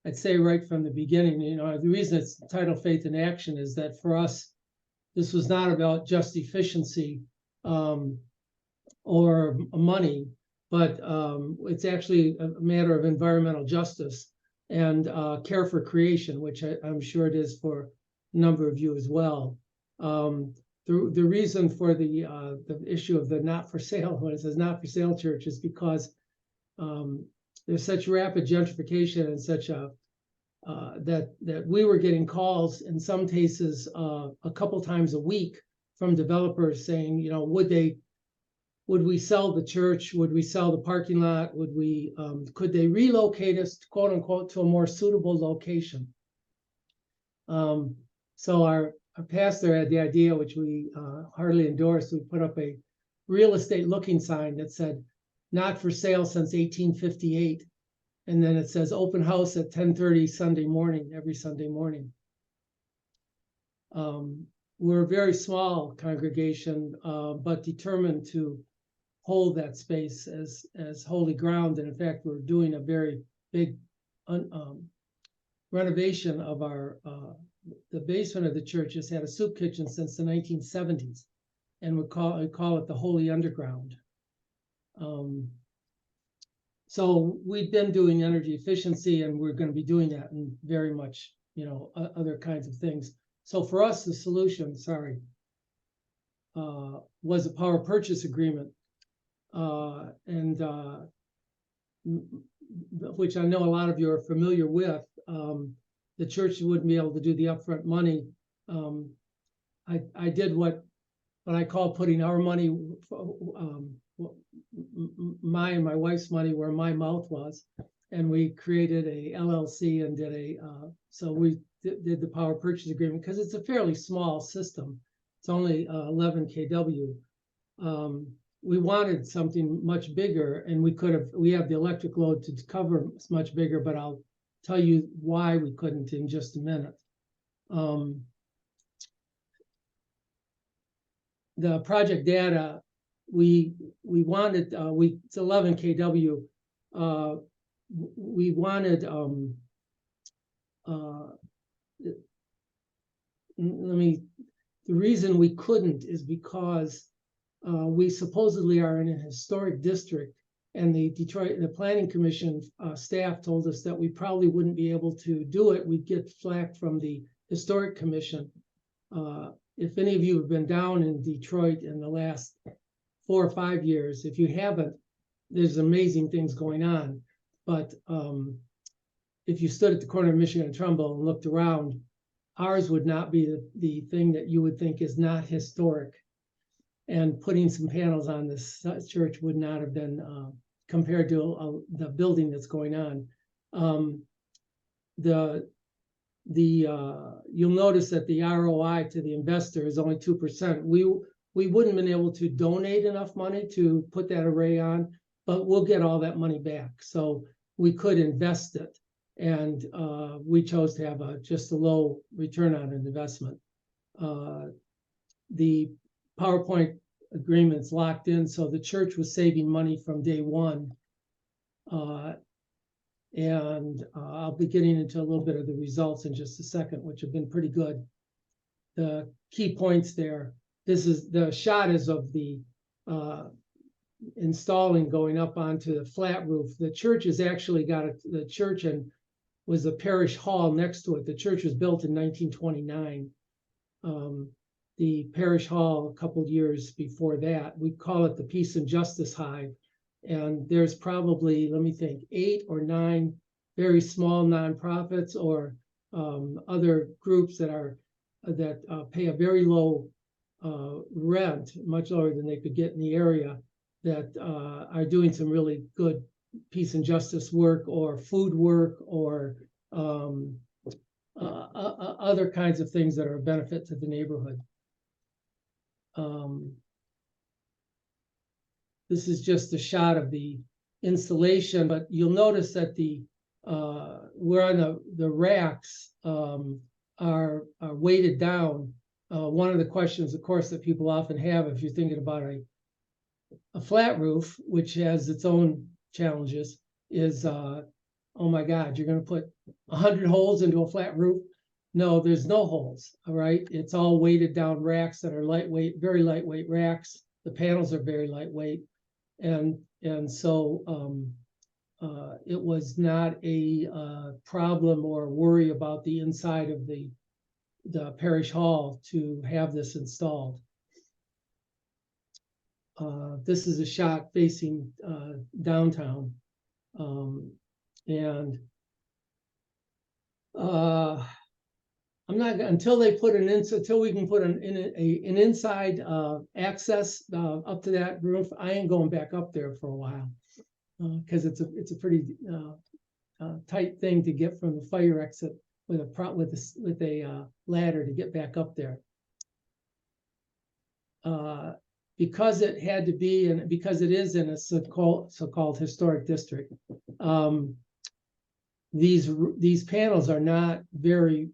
I'd say right from the beginning, you know, the reason it's titled Faith in Action is that for us, this was not about just efficiency or money, but it's actually a matter of environmental justice and care for creation, which I'm sure it is for a number of you as well. The reason for the issue of the not for sale, when it says not for sale church, is because there's such rapid gentrification and such a that we were getting calls in some cases a couple times a week from developers saying, you know, would we sell the church? Would we sell the parking lot? Could they relocate us, quote unquote, to a more suitable location? So our pastor had the idea, which we hardly endorsed. We put up a real estate looking sign that said, not for sale since 1858. And then it says open house at 10:30 Sunday morning, every Sunday morning. We're a very small congregation, but determined to hold that space as holy ground. And in fact, we're doing a very big renovation of the basement of the church. Has had a soup kitchen since the 1970s, and we call it the Holy Underground. So we've been doing energy efficiency, and we're going to be doing that and very much, you know, other kinds of things. So for us, the solution, was a power purchase agreement, which I know a lot of you are familiar with. The church wouldn't be able to do the upfront money. I did what I call putting our money, my and my wife's money where my mouth was, and we created a LLC and did so we did the power purchase agreement because it's a fairly small system. It's only 11 kW. We wanted something much bigger, and we have the electric load to cover much bigger, but I'll tell you why we couldn't in just a minute. The project data, we wanted, it's 11 kW. We wanted, the reason we couldn't is because we supposedly are in a historic district, and the Planning Commission staff told us that we probably wouldn't be able to do it. We'd get flack from the Historic Commission. If any of you have been down in Detroit in the last 4 or 5 years, if you haven't, there's amazing things going on. but if you stood at the corner of Michigan and Trumbull and looked around, ours would not be the thing that you would think is not historic. And putting some panels on this church would not have been compared to the building that's going on. You'll notice that the ROI to the investor is only 2%. We wouldn't have been able to donate enough money to put that array on, but we'll get all that money back. So we could invest it. And we chose to have just a low return on an investment. The PowerPoint agreement's locked in, so the church was saving money from day one. I'll be getting into a little bit of the results in just a second, which have been pretty good. The key points there. The shot is of the installing going up onto the flat roof. The church has actually got the church and was a parish hall next to it. The church was built in 1929. The parish hall a couple years before that. We call it the Peace and Justice Hive. And there's probably, let me think, 8 or 9 very small nonprofits or other groups that pay a very low rent, much lower than they could get in the area, that are doing some really good peace and justice work or food work or other kinds of things that are a benefit to the neighborhood. This is just a shot of the installation, but you'll notice that where on the racks are weighted down. One of the questions, of course, that people often have if you're thinking about a flat roof, which has its own challenges, is oh my God, you're going to put 100 holes into a flat roof? No, there's no holes. All right, it's all weighted down racks that are lightweight, very lightweight racks. The panels are very lightweight, and so it was not a problem or worry about the inside of the parish hall to have this installed. This is a shot facing downtown, and I'm not until we can put an inside access up to that roof. I ain't going back up there for a while because it's a pretty tight thing to get from the fire exit with a ladder to get back up there. Because it had to be, and because it is in a so-called historic district, these panels are not very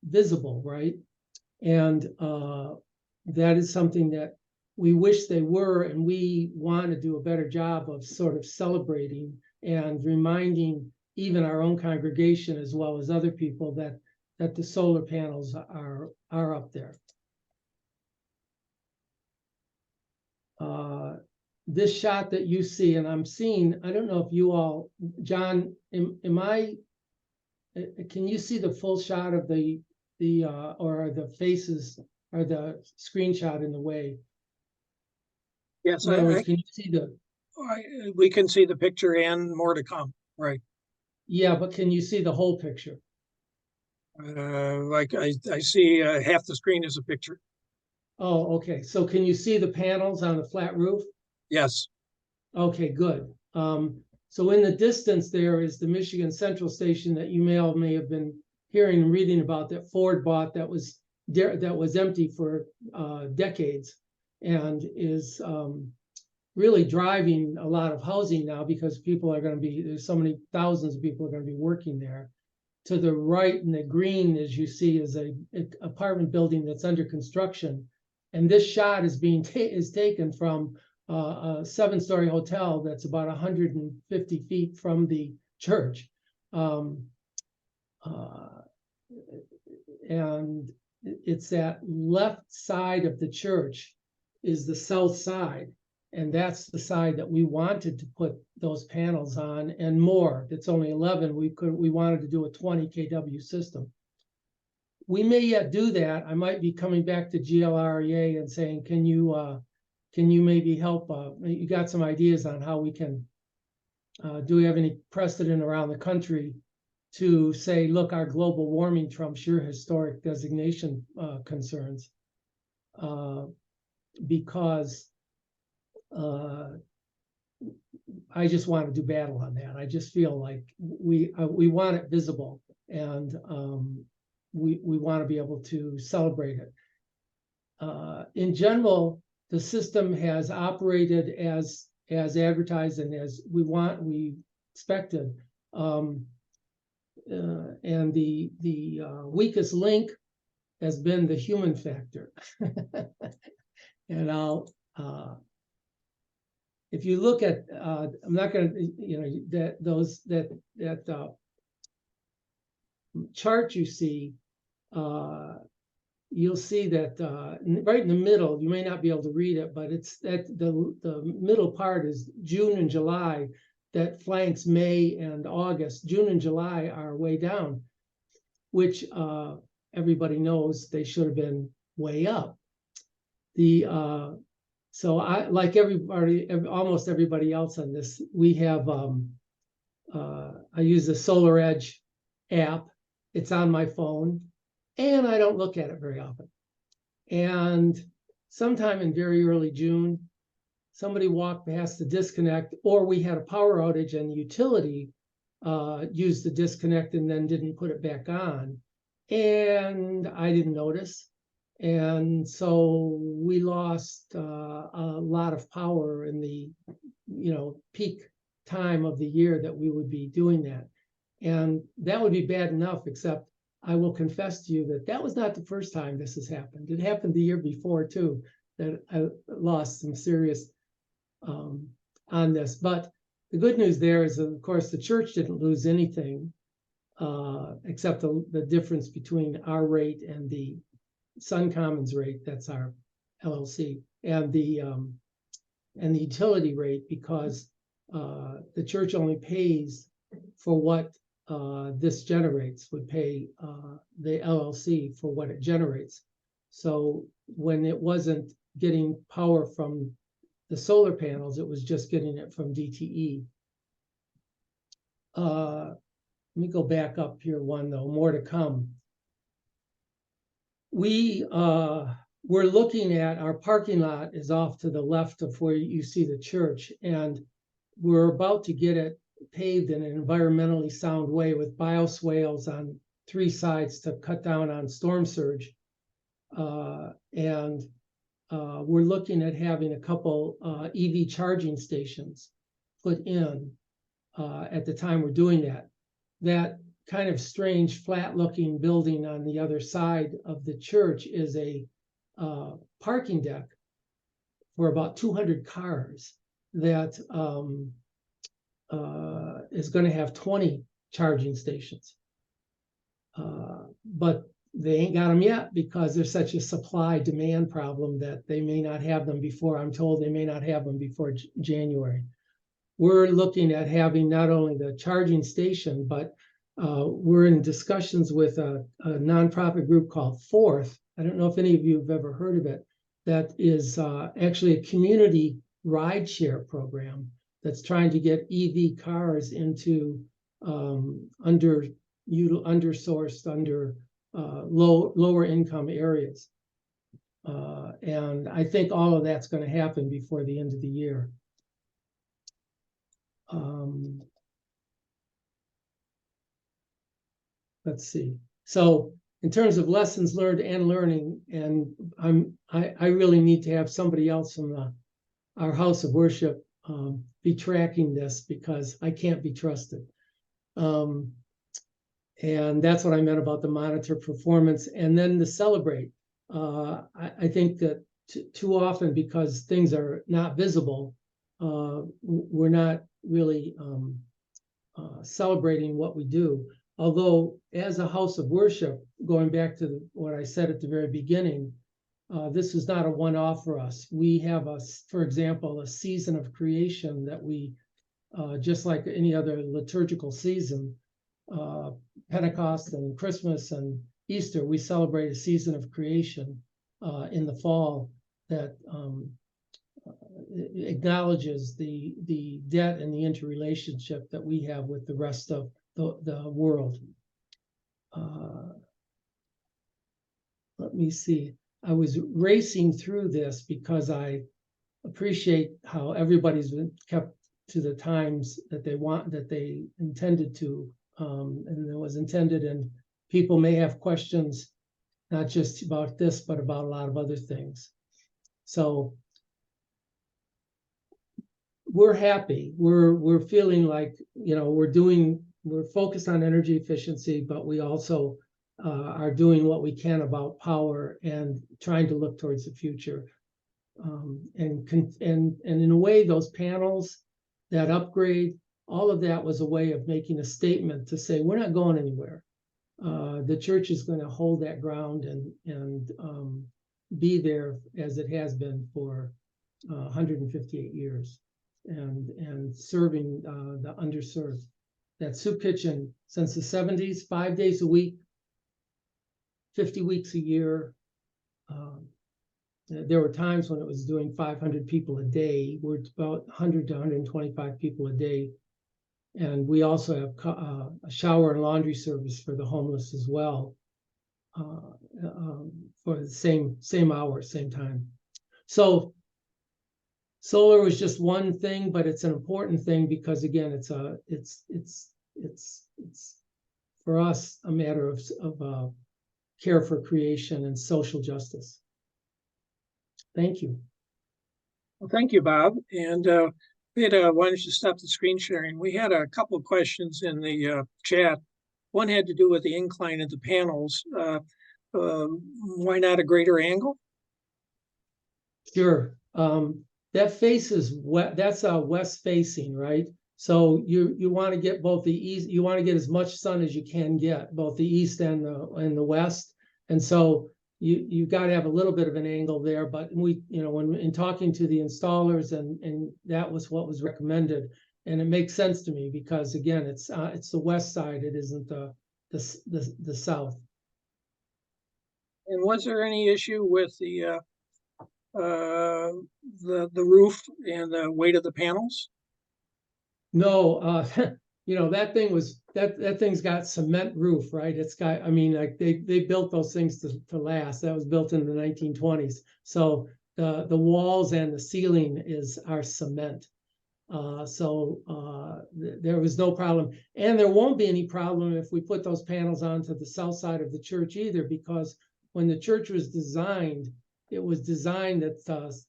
visible, right? And that is something that we wish they were, and we want to do a better job of sort of celebrating and reminding even our own congregation as well as other people that the solar panels are up there. This shot that you see, and I'm seeing, I don't know if you all, John, can you see the full shot of the or the faces or the screenshot in the way? Yes, In other words, can you see we can see the picture and more to come, right? Yeah, but can you see the whole picture? Like I see half the screen is a picture. Oh, okay. So can you see the panels on the flat roof? Yes. Okay, good. So in the distance there is the Michigan Central Station that you may have been hearing and reading about, that Ford bought, that was empty for decades, and is really driving a lot of housing now because people are going to be, there's so many thousands of people are going to be working there. To the right in the green, as you see, is a apartment building that's under construction. And this shot is taken from a 7-story hotel that's about 150 feet from the church. And it's that left side of the church is the south side. And that's the side that we wanted to put those panels on and more. It's only 11. We wanted to do a 20 kW system. We may yet do that. I might be coming back to GLREA and saying, can you maybe help? You got some ideas on how we can do we have any precedent around the country to say, look, our global warming trumps your historic designation concerns? Because I just want to do battle on that. I just feel like we want it visible, and we want to be able to celebrate it. In general, the system has operated as advertised and as we expected. And the weakest link has been the human factor. And I'll if you look at I'm not going to that chart you see, you'll see that right in the middle, you may not be able to read it, but it's that the middle part is June and July, that flanks May and August. June and July are way down, which everybody knows they should have been way up. So I, like almost everybody else on this, we have I use the Solar Edge app. It's on my phone, and I don't look at it very often. And sometime in very early June, somebody walked past the disconnect, or we had a power outage and the utility used the disconnect and then didn't put it back on. And I didn't notice. And so we lost a lot of power in the peak time of the year that we would be doing that. And that would be bad enough, except I will confess to you that that was not the first time this has happened. It happened the year before too, that I lost some serious on this. But the good news there is, of course, the church didn't lose anything except the difference between our rate and the Sun Commons rate, that's our LLC, and the utility rate, because the church only pays for what this generates, would pay the LLC for what it generates. So when it wasn't getting power from the solar panels, it was just getting it from DTE. Let me go back up here one, though, more to come. We're looking at our parking lot is off to the left of where you see the church, and we're about to get it paved in an environmentally sound way with bioswales on 3 sides to cut down on storm surge. And we're looking at having a couple EV charging stations put in at the time we're doing that. That kind of strange flat-looking building on the other side of the church is a parking deck for about 200 cars that is going to have 20 charging stations. But they ain't got them yet because there's such a supply-demand problem that they may not have them before, I'm told they may not have them before January. We're looking at having not only the charging station, but we're in discussions with a nonprofit group called Fourth. I don't know if any of you have ever heard of it. That is actually a community rideshare program that's trying to get EV cars into undersourced, lower income areas. And I think all of that's going to happen before the end of the year. Let's see. So in terms of lessons learned and learning, and I really need to have somebody else from our house of worship be tracking this, because I can't be trusted. And that's what I meant about the monitor performance and then the celebrate. I think that too often, because things are not visible, we're not really celebrating what we do. Although, as a house of worship, going back to what I said at the very beginning, this is not a one-off for us. We have, for example, a season of creation that we, just like any other liturgical season, Pentecost and Christmas and Easter, we celebrate a season of creation in the fall that acknowledges the debt and the interrelationship that we have with the rest of the world. Let me see. I was racing through this because I appreciate how everybody's been kept to the times that they intended to, and it was intended, and people may have questions, not just about this, but about a lot of other things. So we're happy. We're feeling like, we're focused on energy efficiency, but we also are doing what we can about power and trying to look towards the future. And in a way, those panels, that upgrade, all of that was a way of making a statement to say, we're not going anywhere. The church is going to hold that ground and be there as it has been for 158 years and serving the underserved. That soup kitchen since the 70s, 5 days a week, 50 weeks a year. There were times when it was doing 500 people a day. We're about 100 to 125 people a day. And we also have a shower and laundry service for the homeless as well, for the same hours, same time. So solar was just one thing, but it's an important thing because, again, it's for us a matter of care for creation and social justice. Thank you. Well, thank you, Bob. And we had why don't you stop the screen sharing? We had a couple of questions in the chat. One had to do with the incline of the panels. Why not a greater angle? Sure. That faces that's west facing, right? So you want to get both the east, you want to get as much sun as you can get, both the east and the west. And so you got to have a little bit of an angle there, but we, when in talking to the installers, and that was what was recommended, and it makes sense to me because, again, it's the west side, it isn't the south. And was there any issue with the roof and the weight of the panels? No, that thing's got cement roof, right? It's got, like they built those things to last. That was built in the 1920s. So the walls and the ceiling are cement. There was no problem. And there won't be any problem if we put those panels onto the south side of the church either, because when the church was designed, it was designed that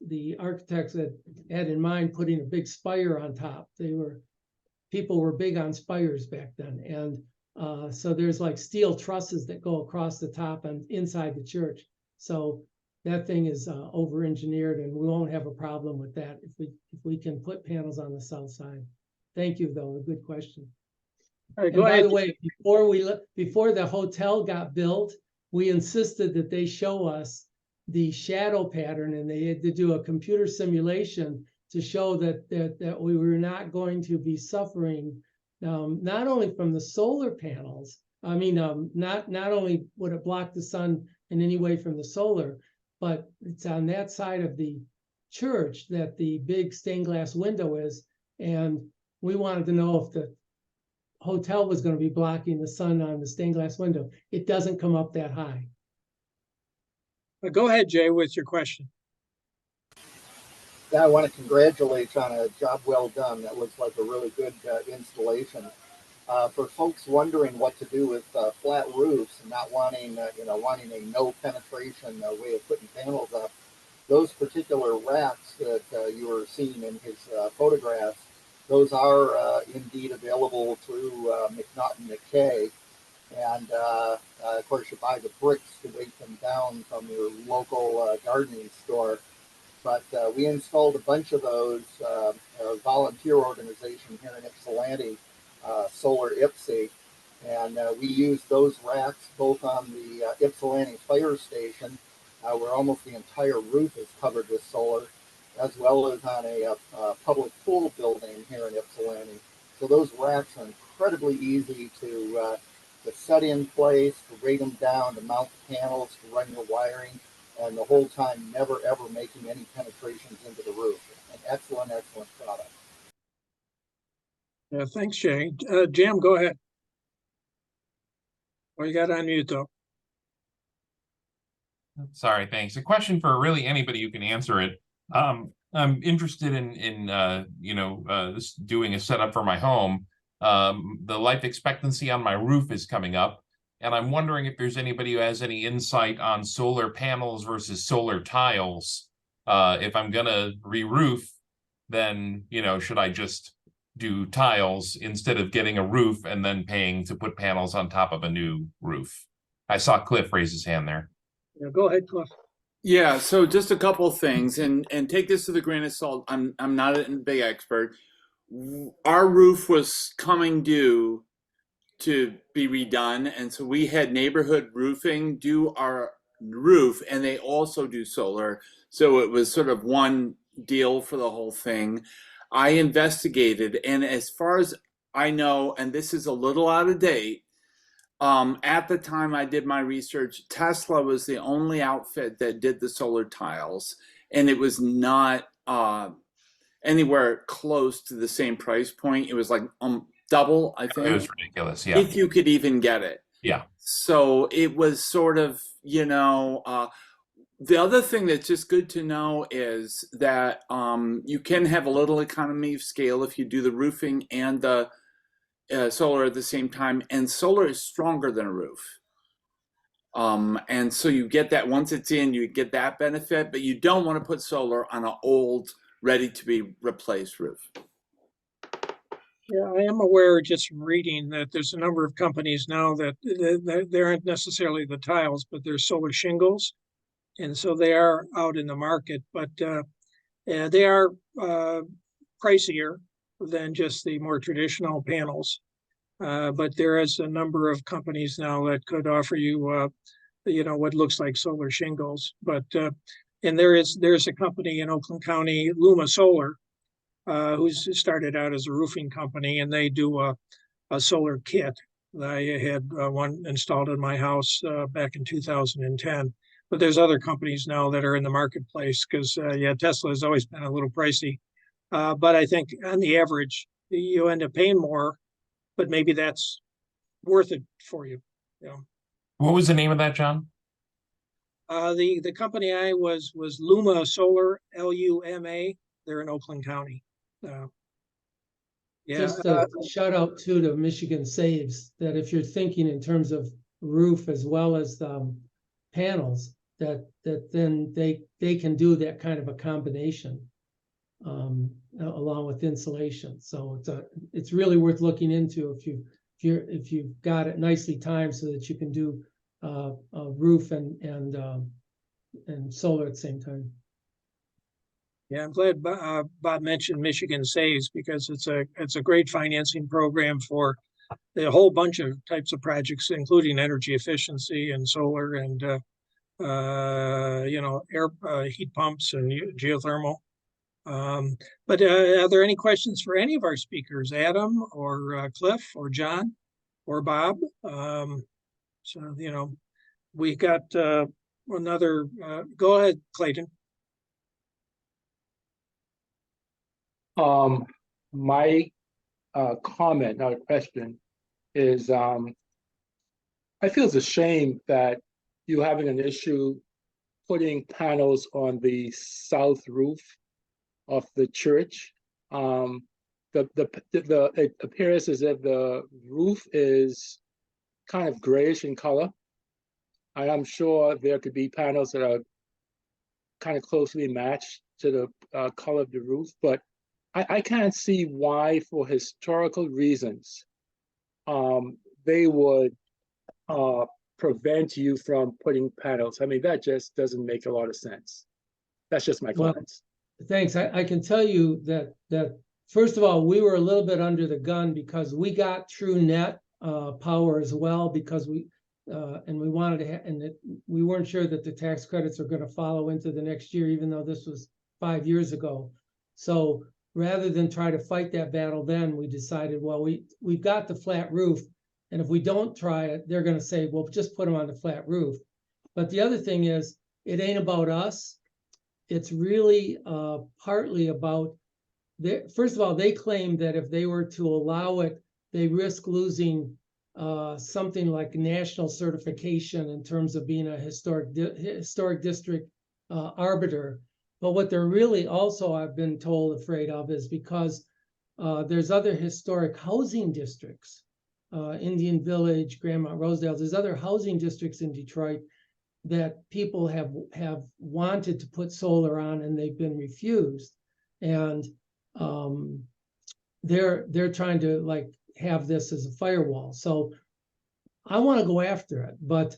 the architects had in mind putting a big spire on top. People were big on spires back then. And so there's like steel trusses that go across the top and inside the church. So that thing is over-engineered, and we won't have a problem with that if we can put panels on the south side. Thank you, though. A good question. All right, and by ahead. the way, before the hotel got built, we insisted that they show us the shadow pattern, and they had to do a computer simulation to show that we were not going to be suffering, not only from the solar panels. Not only would it block the sun in any way from the solar, but it's on that side of the church that the big stained glass window is, and we wanted to know if the hotel was going to be blocking the sun on the stained glass window. It doesn't come up that high. Go ahead, Jay, with your question. Yeah, I want to congratulate you on a job well done. That looks like a really good installation. For folks wondering what to do with flat roofs and not wanting a no penetration way of putting panels up, those particular racks that you were seeing in his photographs, those are indeed available through McNaughton McKay. And of course, you buy the bricks to weight them down from your local gardening store. But we installed a bunch of those, a volunteer organization here in Ypsilanti, Solar Ypsi, and we used those racks both on the Ypsilanti fire station, where almost the entire roof is covered with solar, as well as on a public pool building here in Ypsilanti. So those racks are incredibly easy to set in place, to rate them down, to mount the panels, to run your wiring, and the whole time never ever making any penetrations into the roof. excellent product. Yeah, thanks, Jay. Jim, go ahead. Well, you got on mute though. Sorry, thanks. A question for really anybody who can answer it. I'm interested in this doing a setup for my home. The life expectancy on my roof is coming up, and I'm wondering if there's anybody who has any insight on solar panels versus solar tiles. If I'm gonna re-roof, then should I just do tiles instead of getting a roof and then paying to put panels on top of a new roof? I saw Cliff raise his hand there. Yeah, go ahead, Cliff. Yeah, so just a couple things, and take this with a grain of salt. I'm not a big expert. Our roof was coming due to be redone, and so we had neighborhood roofing do our roof, and they also do solar. So it was sort of one deal for the whole thing. I investigated, and as far as I know, and this is a little out of date, at the time I did my research, Tesla was the only outfit that did the solar tiles, and it was not anywhere close to the same price point. It was like double, I think. It was ridiculous, yeah. If you could even get it. Yeah. So it was sort of, the other thing that's just good to know is that you can have a little economy of scale if you do the roofing and the solar at the same time, and solar is stronger than a roof. And so you get that once it's in, you get that benefit, but you don't want to put solar on an old, ready to be replaced roof. Yeah, I am aware, just reading, that there's a number of companies now that they aren't necessarily the tiles, but they're solar shingles. And so they are out in the market, but they are pricier than just the more traditional panels. But there is a number of companies now that could offer you, what looks like solar shingles. But and there's a company in Oakland County, Luma Solar, who's started out as a roofing company, and they do a solar kit. I had one installed in my house back in 2010. But there's other companies now that are in the marketplace because, Tesla has always been a little pricey. But I think on the average, you end up paying more, but maybe that's worth it for you. What was the name of that, John? The company I was Luma Solar, LUMA. They're in Oakland County. Just a shout out to Michigan Saves, that if you're thinking in terms of roof as well as panels, that then they can do that kind of a combination along with insulation. So it's really worth looking into if you've got it nicely timed so that you can do a roof and solar at the same time. Yeah, I'm glad Bob mentioned Michigan Saves, because it's a great financing program for a whole bunch of types of projects, including energy efficiency and solar and air heat pumps and geothermal. But are there any questions for any of our speakers, Adam or Cliff or John or Bob? We got another. Go ahead, Clayton. My comment, not a question, is I feel it's a shame that you're having an issue putting panels on the south roof of the church. It appears as if the roof is kind of grayish in color. I'm sure there could be panels that are kind of closely matched to the color of the roof, but I can't see why, for historical reasons, they would prevent you from putting panels. I mean, that just doesn't make a lot of sense. That's just my comments. Thanks. I can tell you that first of all, we were a little bit under the gun because we got true net power as well, because we wanted to, we weren't sure that the tax credits are going to follow into the next year, even though this was 5 years ago. So rather than try to fight that battle, then we decided, well, we've got the flat roof, and if we don't try it, they're going to say, well, just put them on the flat roof. But the other thing is, it ain't about us. it's really partly about first of all, they claim that if they were to allow it, they risk losing something like national certification in terms of being a historic district arbiter. But what they're really also, I've been told, afraid of is because there's other historic housing districts, Indian Village, Grandmont Rosedale. There's other housing districts in Detroit that people have wanted to put solar on and they've been refused. And they're trying to like have this as a firewall. So I want to go after it, but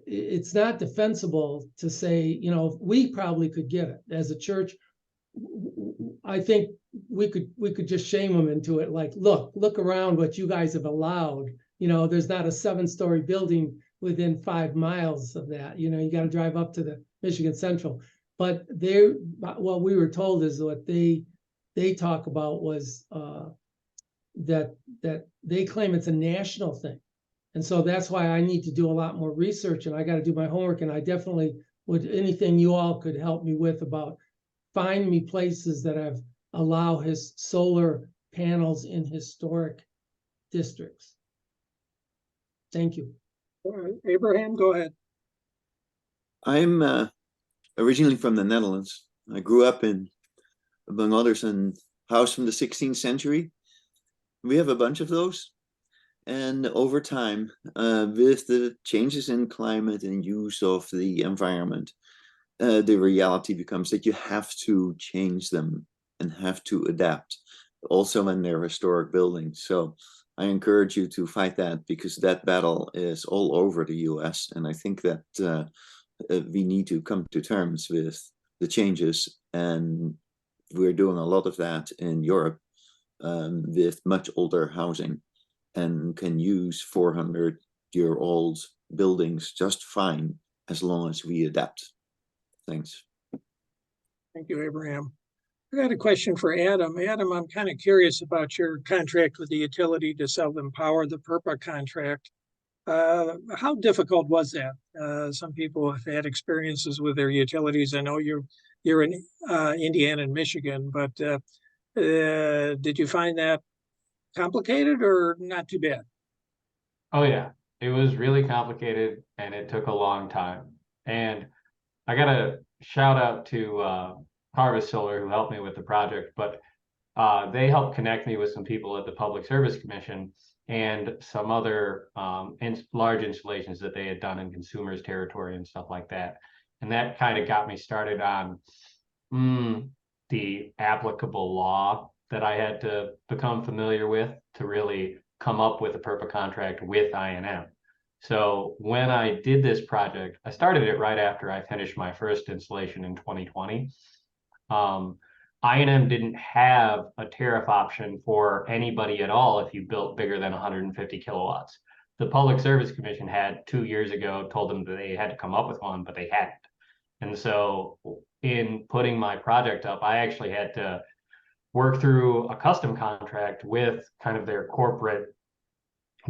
it's not defensible to say, you know, we probably could get it as a church. I think we could just shame them into it. Like, look around what you guys have allowed. You know, there's not a 7-story building within 5 miles of that. You know, you got to drive up to the Michigan Central. But what we were told is what they talk about was that they claim it's a national thing. And so that's why I need to do a lot more research, and I got to do my homework. And I definitely would, anything you all could help me with about find me places that have allow his solar panels in historic districts. Thank you. Abraham, go ahead. I'm originally from the Netherlands. I grew up in, among others, in a house from the 16th century. We have a bunch of those. And over time, with the changes in climate and use of the environment, the reality becomes that you have to change them and have to adapt, also when they're historic buildings. So I encourage you to fight that, because that battle is all over the US. And I think that we need to come to terms with the changes. And we're doing a lot of that in Europe with much older housing, and can use 400-year-old buildings just fine as long as we adapt. Thanks. Thank you, Abraham. I got a question for Adam. Adam, I'm kind of curious about your contract with the utility to sell them power, the PURPA contract. How difficult was that? Some people have had experiences with their utilities. I know you're in Indiana and Michigan, but did you find that complicated or not too bad? Oh yeah, it was really complicated and it took a long time. And I got a shout out to Harvest Solar, who helped me with the project, but they helped connect me with some people at the Public Service Commission and some other large installations that they had done in consumers territory and stuff like that. And that kind of got me started on the applicable law that I had to become familiar with to really come up with a PURPA contract with I&M. So when I did this project, I started it right after I finished my first installation in 2020. I&M didn't have a tariff option for anybody at all if you built bigger than 150 kilowatts. The Public Service Commission had 2 years ago told them that they had to come up with one, but they hadn't. And so in putting my project up, I actually had to work through a custom contract with kind of their corporate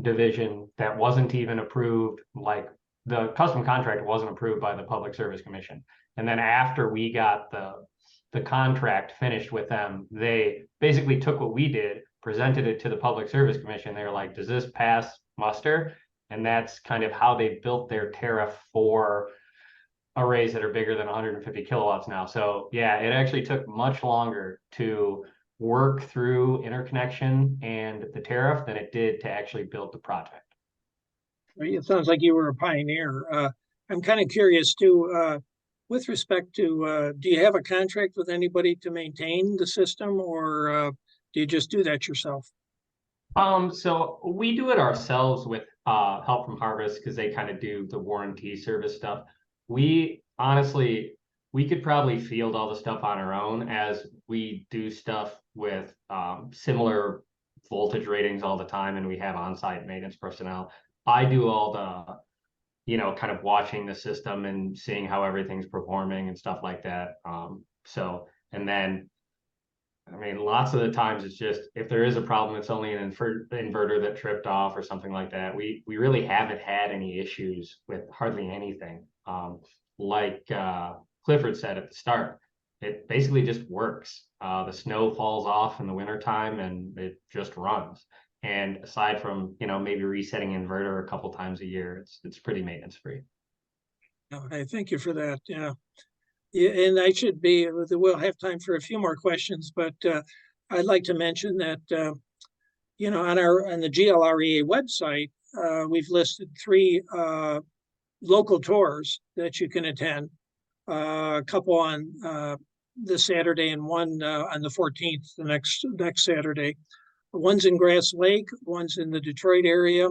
division that wasn't even approved. Like, the custom contract wasn't approved by the Public Service Commission. And then after we got the contract finished with them, they basically took what we did, presented it to the Public Service Commission. They were like, does this pass muster? And that's kind of how they built their tariff for arrays that are bigger than 150 kilowatts now. So yeah, it actually took much longer to work through interconnection and the tariff than it did to actually build the project. It sounds like you were a pioneer. I'm kind of curious too, with respect to, do you have a contract with anybody to maintain the system, or do you just do that yourself? So we do it ourselves with help from Harvest, because they kind of do the warranty service stuff. We honestly, we could probably field all the stuff on our own, as we do stuff with similar voltage ratings all the time, and we have on-site maintenance personnel. I do all the, you know, kind of watching the system and seeing how everything's performing and stuff like that. And then, I mean, lots of the times it's just, if there is a problem, it's only an inverter that tripped off or something like that. We really haven't had any issues with hardly anything. like Clifford said at the start, it basically just works. The snow falls off in the wintertime and it just runs. And aside from, maybe resetting inverter a couple times a year, it's pretty maintenance free. Okay, thank you for that. Yeah. Yeah, and I should be, we'll have time for a few more questions, but I'd like to mention that, on the GLREA website, we've listed 3 local tours that you can attend. A couple on this Saturday and one on the 14th, the next Saturday. One's in Grass Lake, one's in the Detroit area,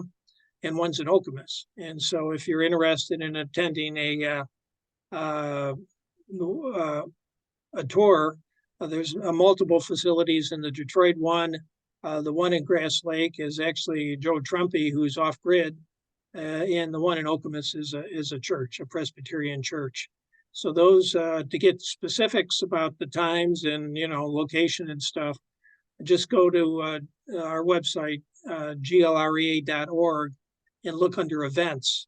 and one's in Okemos. And so if you're interested in attending a tour, there's multiple facilities in the Detroit one. The one in Grass Lake is actually Joe Trumpy, who's off grid. And the one in Okemos is a church, a Presbyterian church. So those, to get specifics about the times and, location and stuff, just go to our website, glrea.org, and look under events.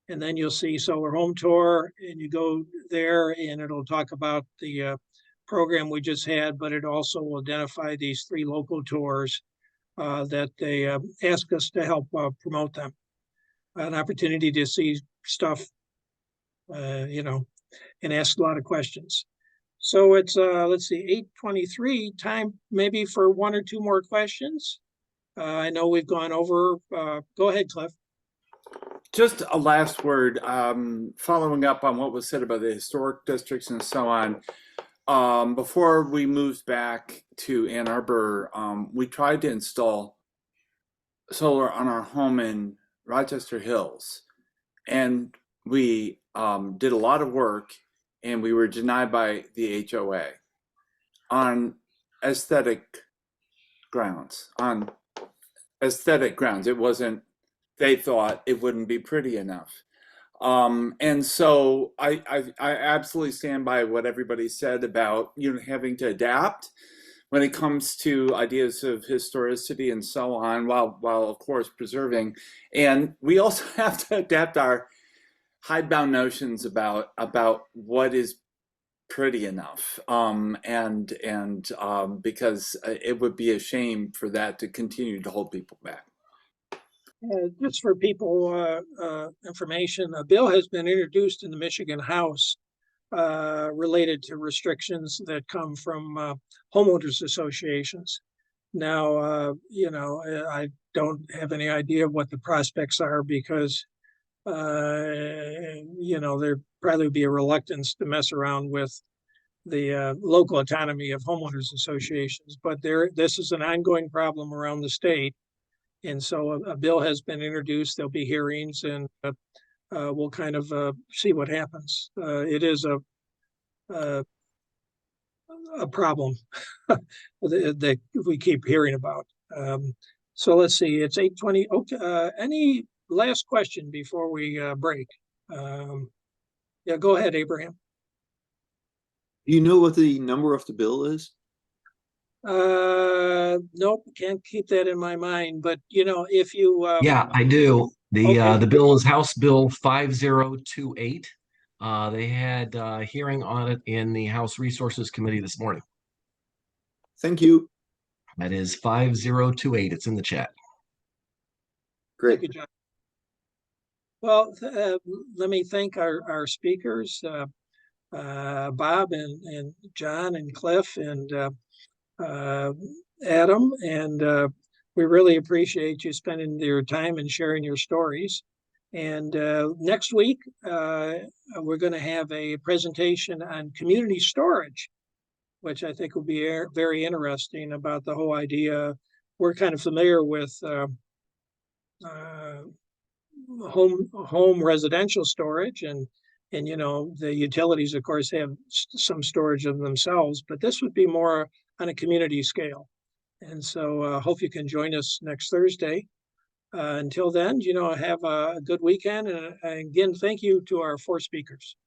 And then you'll see Solar Home Tour, and you go there and it'll talk about the program we just had, but it also will identify these 3 local tours that they ask us to help promote them. An opportunity to see stuff, and ask a lot of questions. So it's, let's see, 8:23, time maybe for 1 or 2 more questions. I know we've gone over, go ahead, Cliff. Just a last word, following up on what was said about the historic districts and so on. Before we moved back to Ann Arbor, we tried to install solar on our home in Rochester Hills, and we did a lot of work, and we were denied by the HOA on aesthetic grounds. It wasn't, they thought it wouldn't be pretty enough. And so I absolutely stand by what everybody said about, having to adapt when it comes to ideas of historicity and so on, while of course preserving. And we also have to adapt our hidebound notions about what is pretty enough, because it would be a shame for that to continue to hold people back. Just for people information, a bill has been introduced in the Michigan House related to restrictions that come from homeowners associations. Now, I don't have any idea what the prospects are because, there probably would be a reluctance to mess around with the local autonomy of homeowners associations. But this is an ongoing problem around the state. And so a bill has been introduced. There'll be hearings, and we'll kind of see what happens. It is a problem that we keep hearing about. So let's see. It's 8:20. Okay. Any last question before we break? Yeah, go ahead, Abraham. Do you know what the number of the bill is? Nope, can't keep that in my mind. But if you Yeah, I do. Okay. The bill is House Bill 5028. They had a hearing on it in the House Resources Committee this morning. Thank you. That is 5028. It's in the chat. Great. Thank you, John. Well, let me thank our speakers, Bob and John and Cliff and Adam, and we really appreciate you spending your time and sharing your stories. And next week, we're going to have a presentation on community storage, which I think will be very interesting about the whole idea. We're kind of familiar with home residential storage, and the utilities, of course, have some storage of themselves, but this would be more on a community scale. And so hope you can join us next Thursday. Until then, have a good weekend. And again, thank you to our 4 speakers.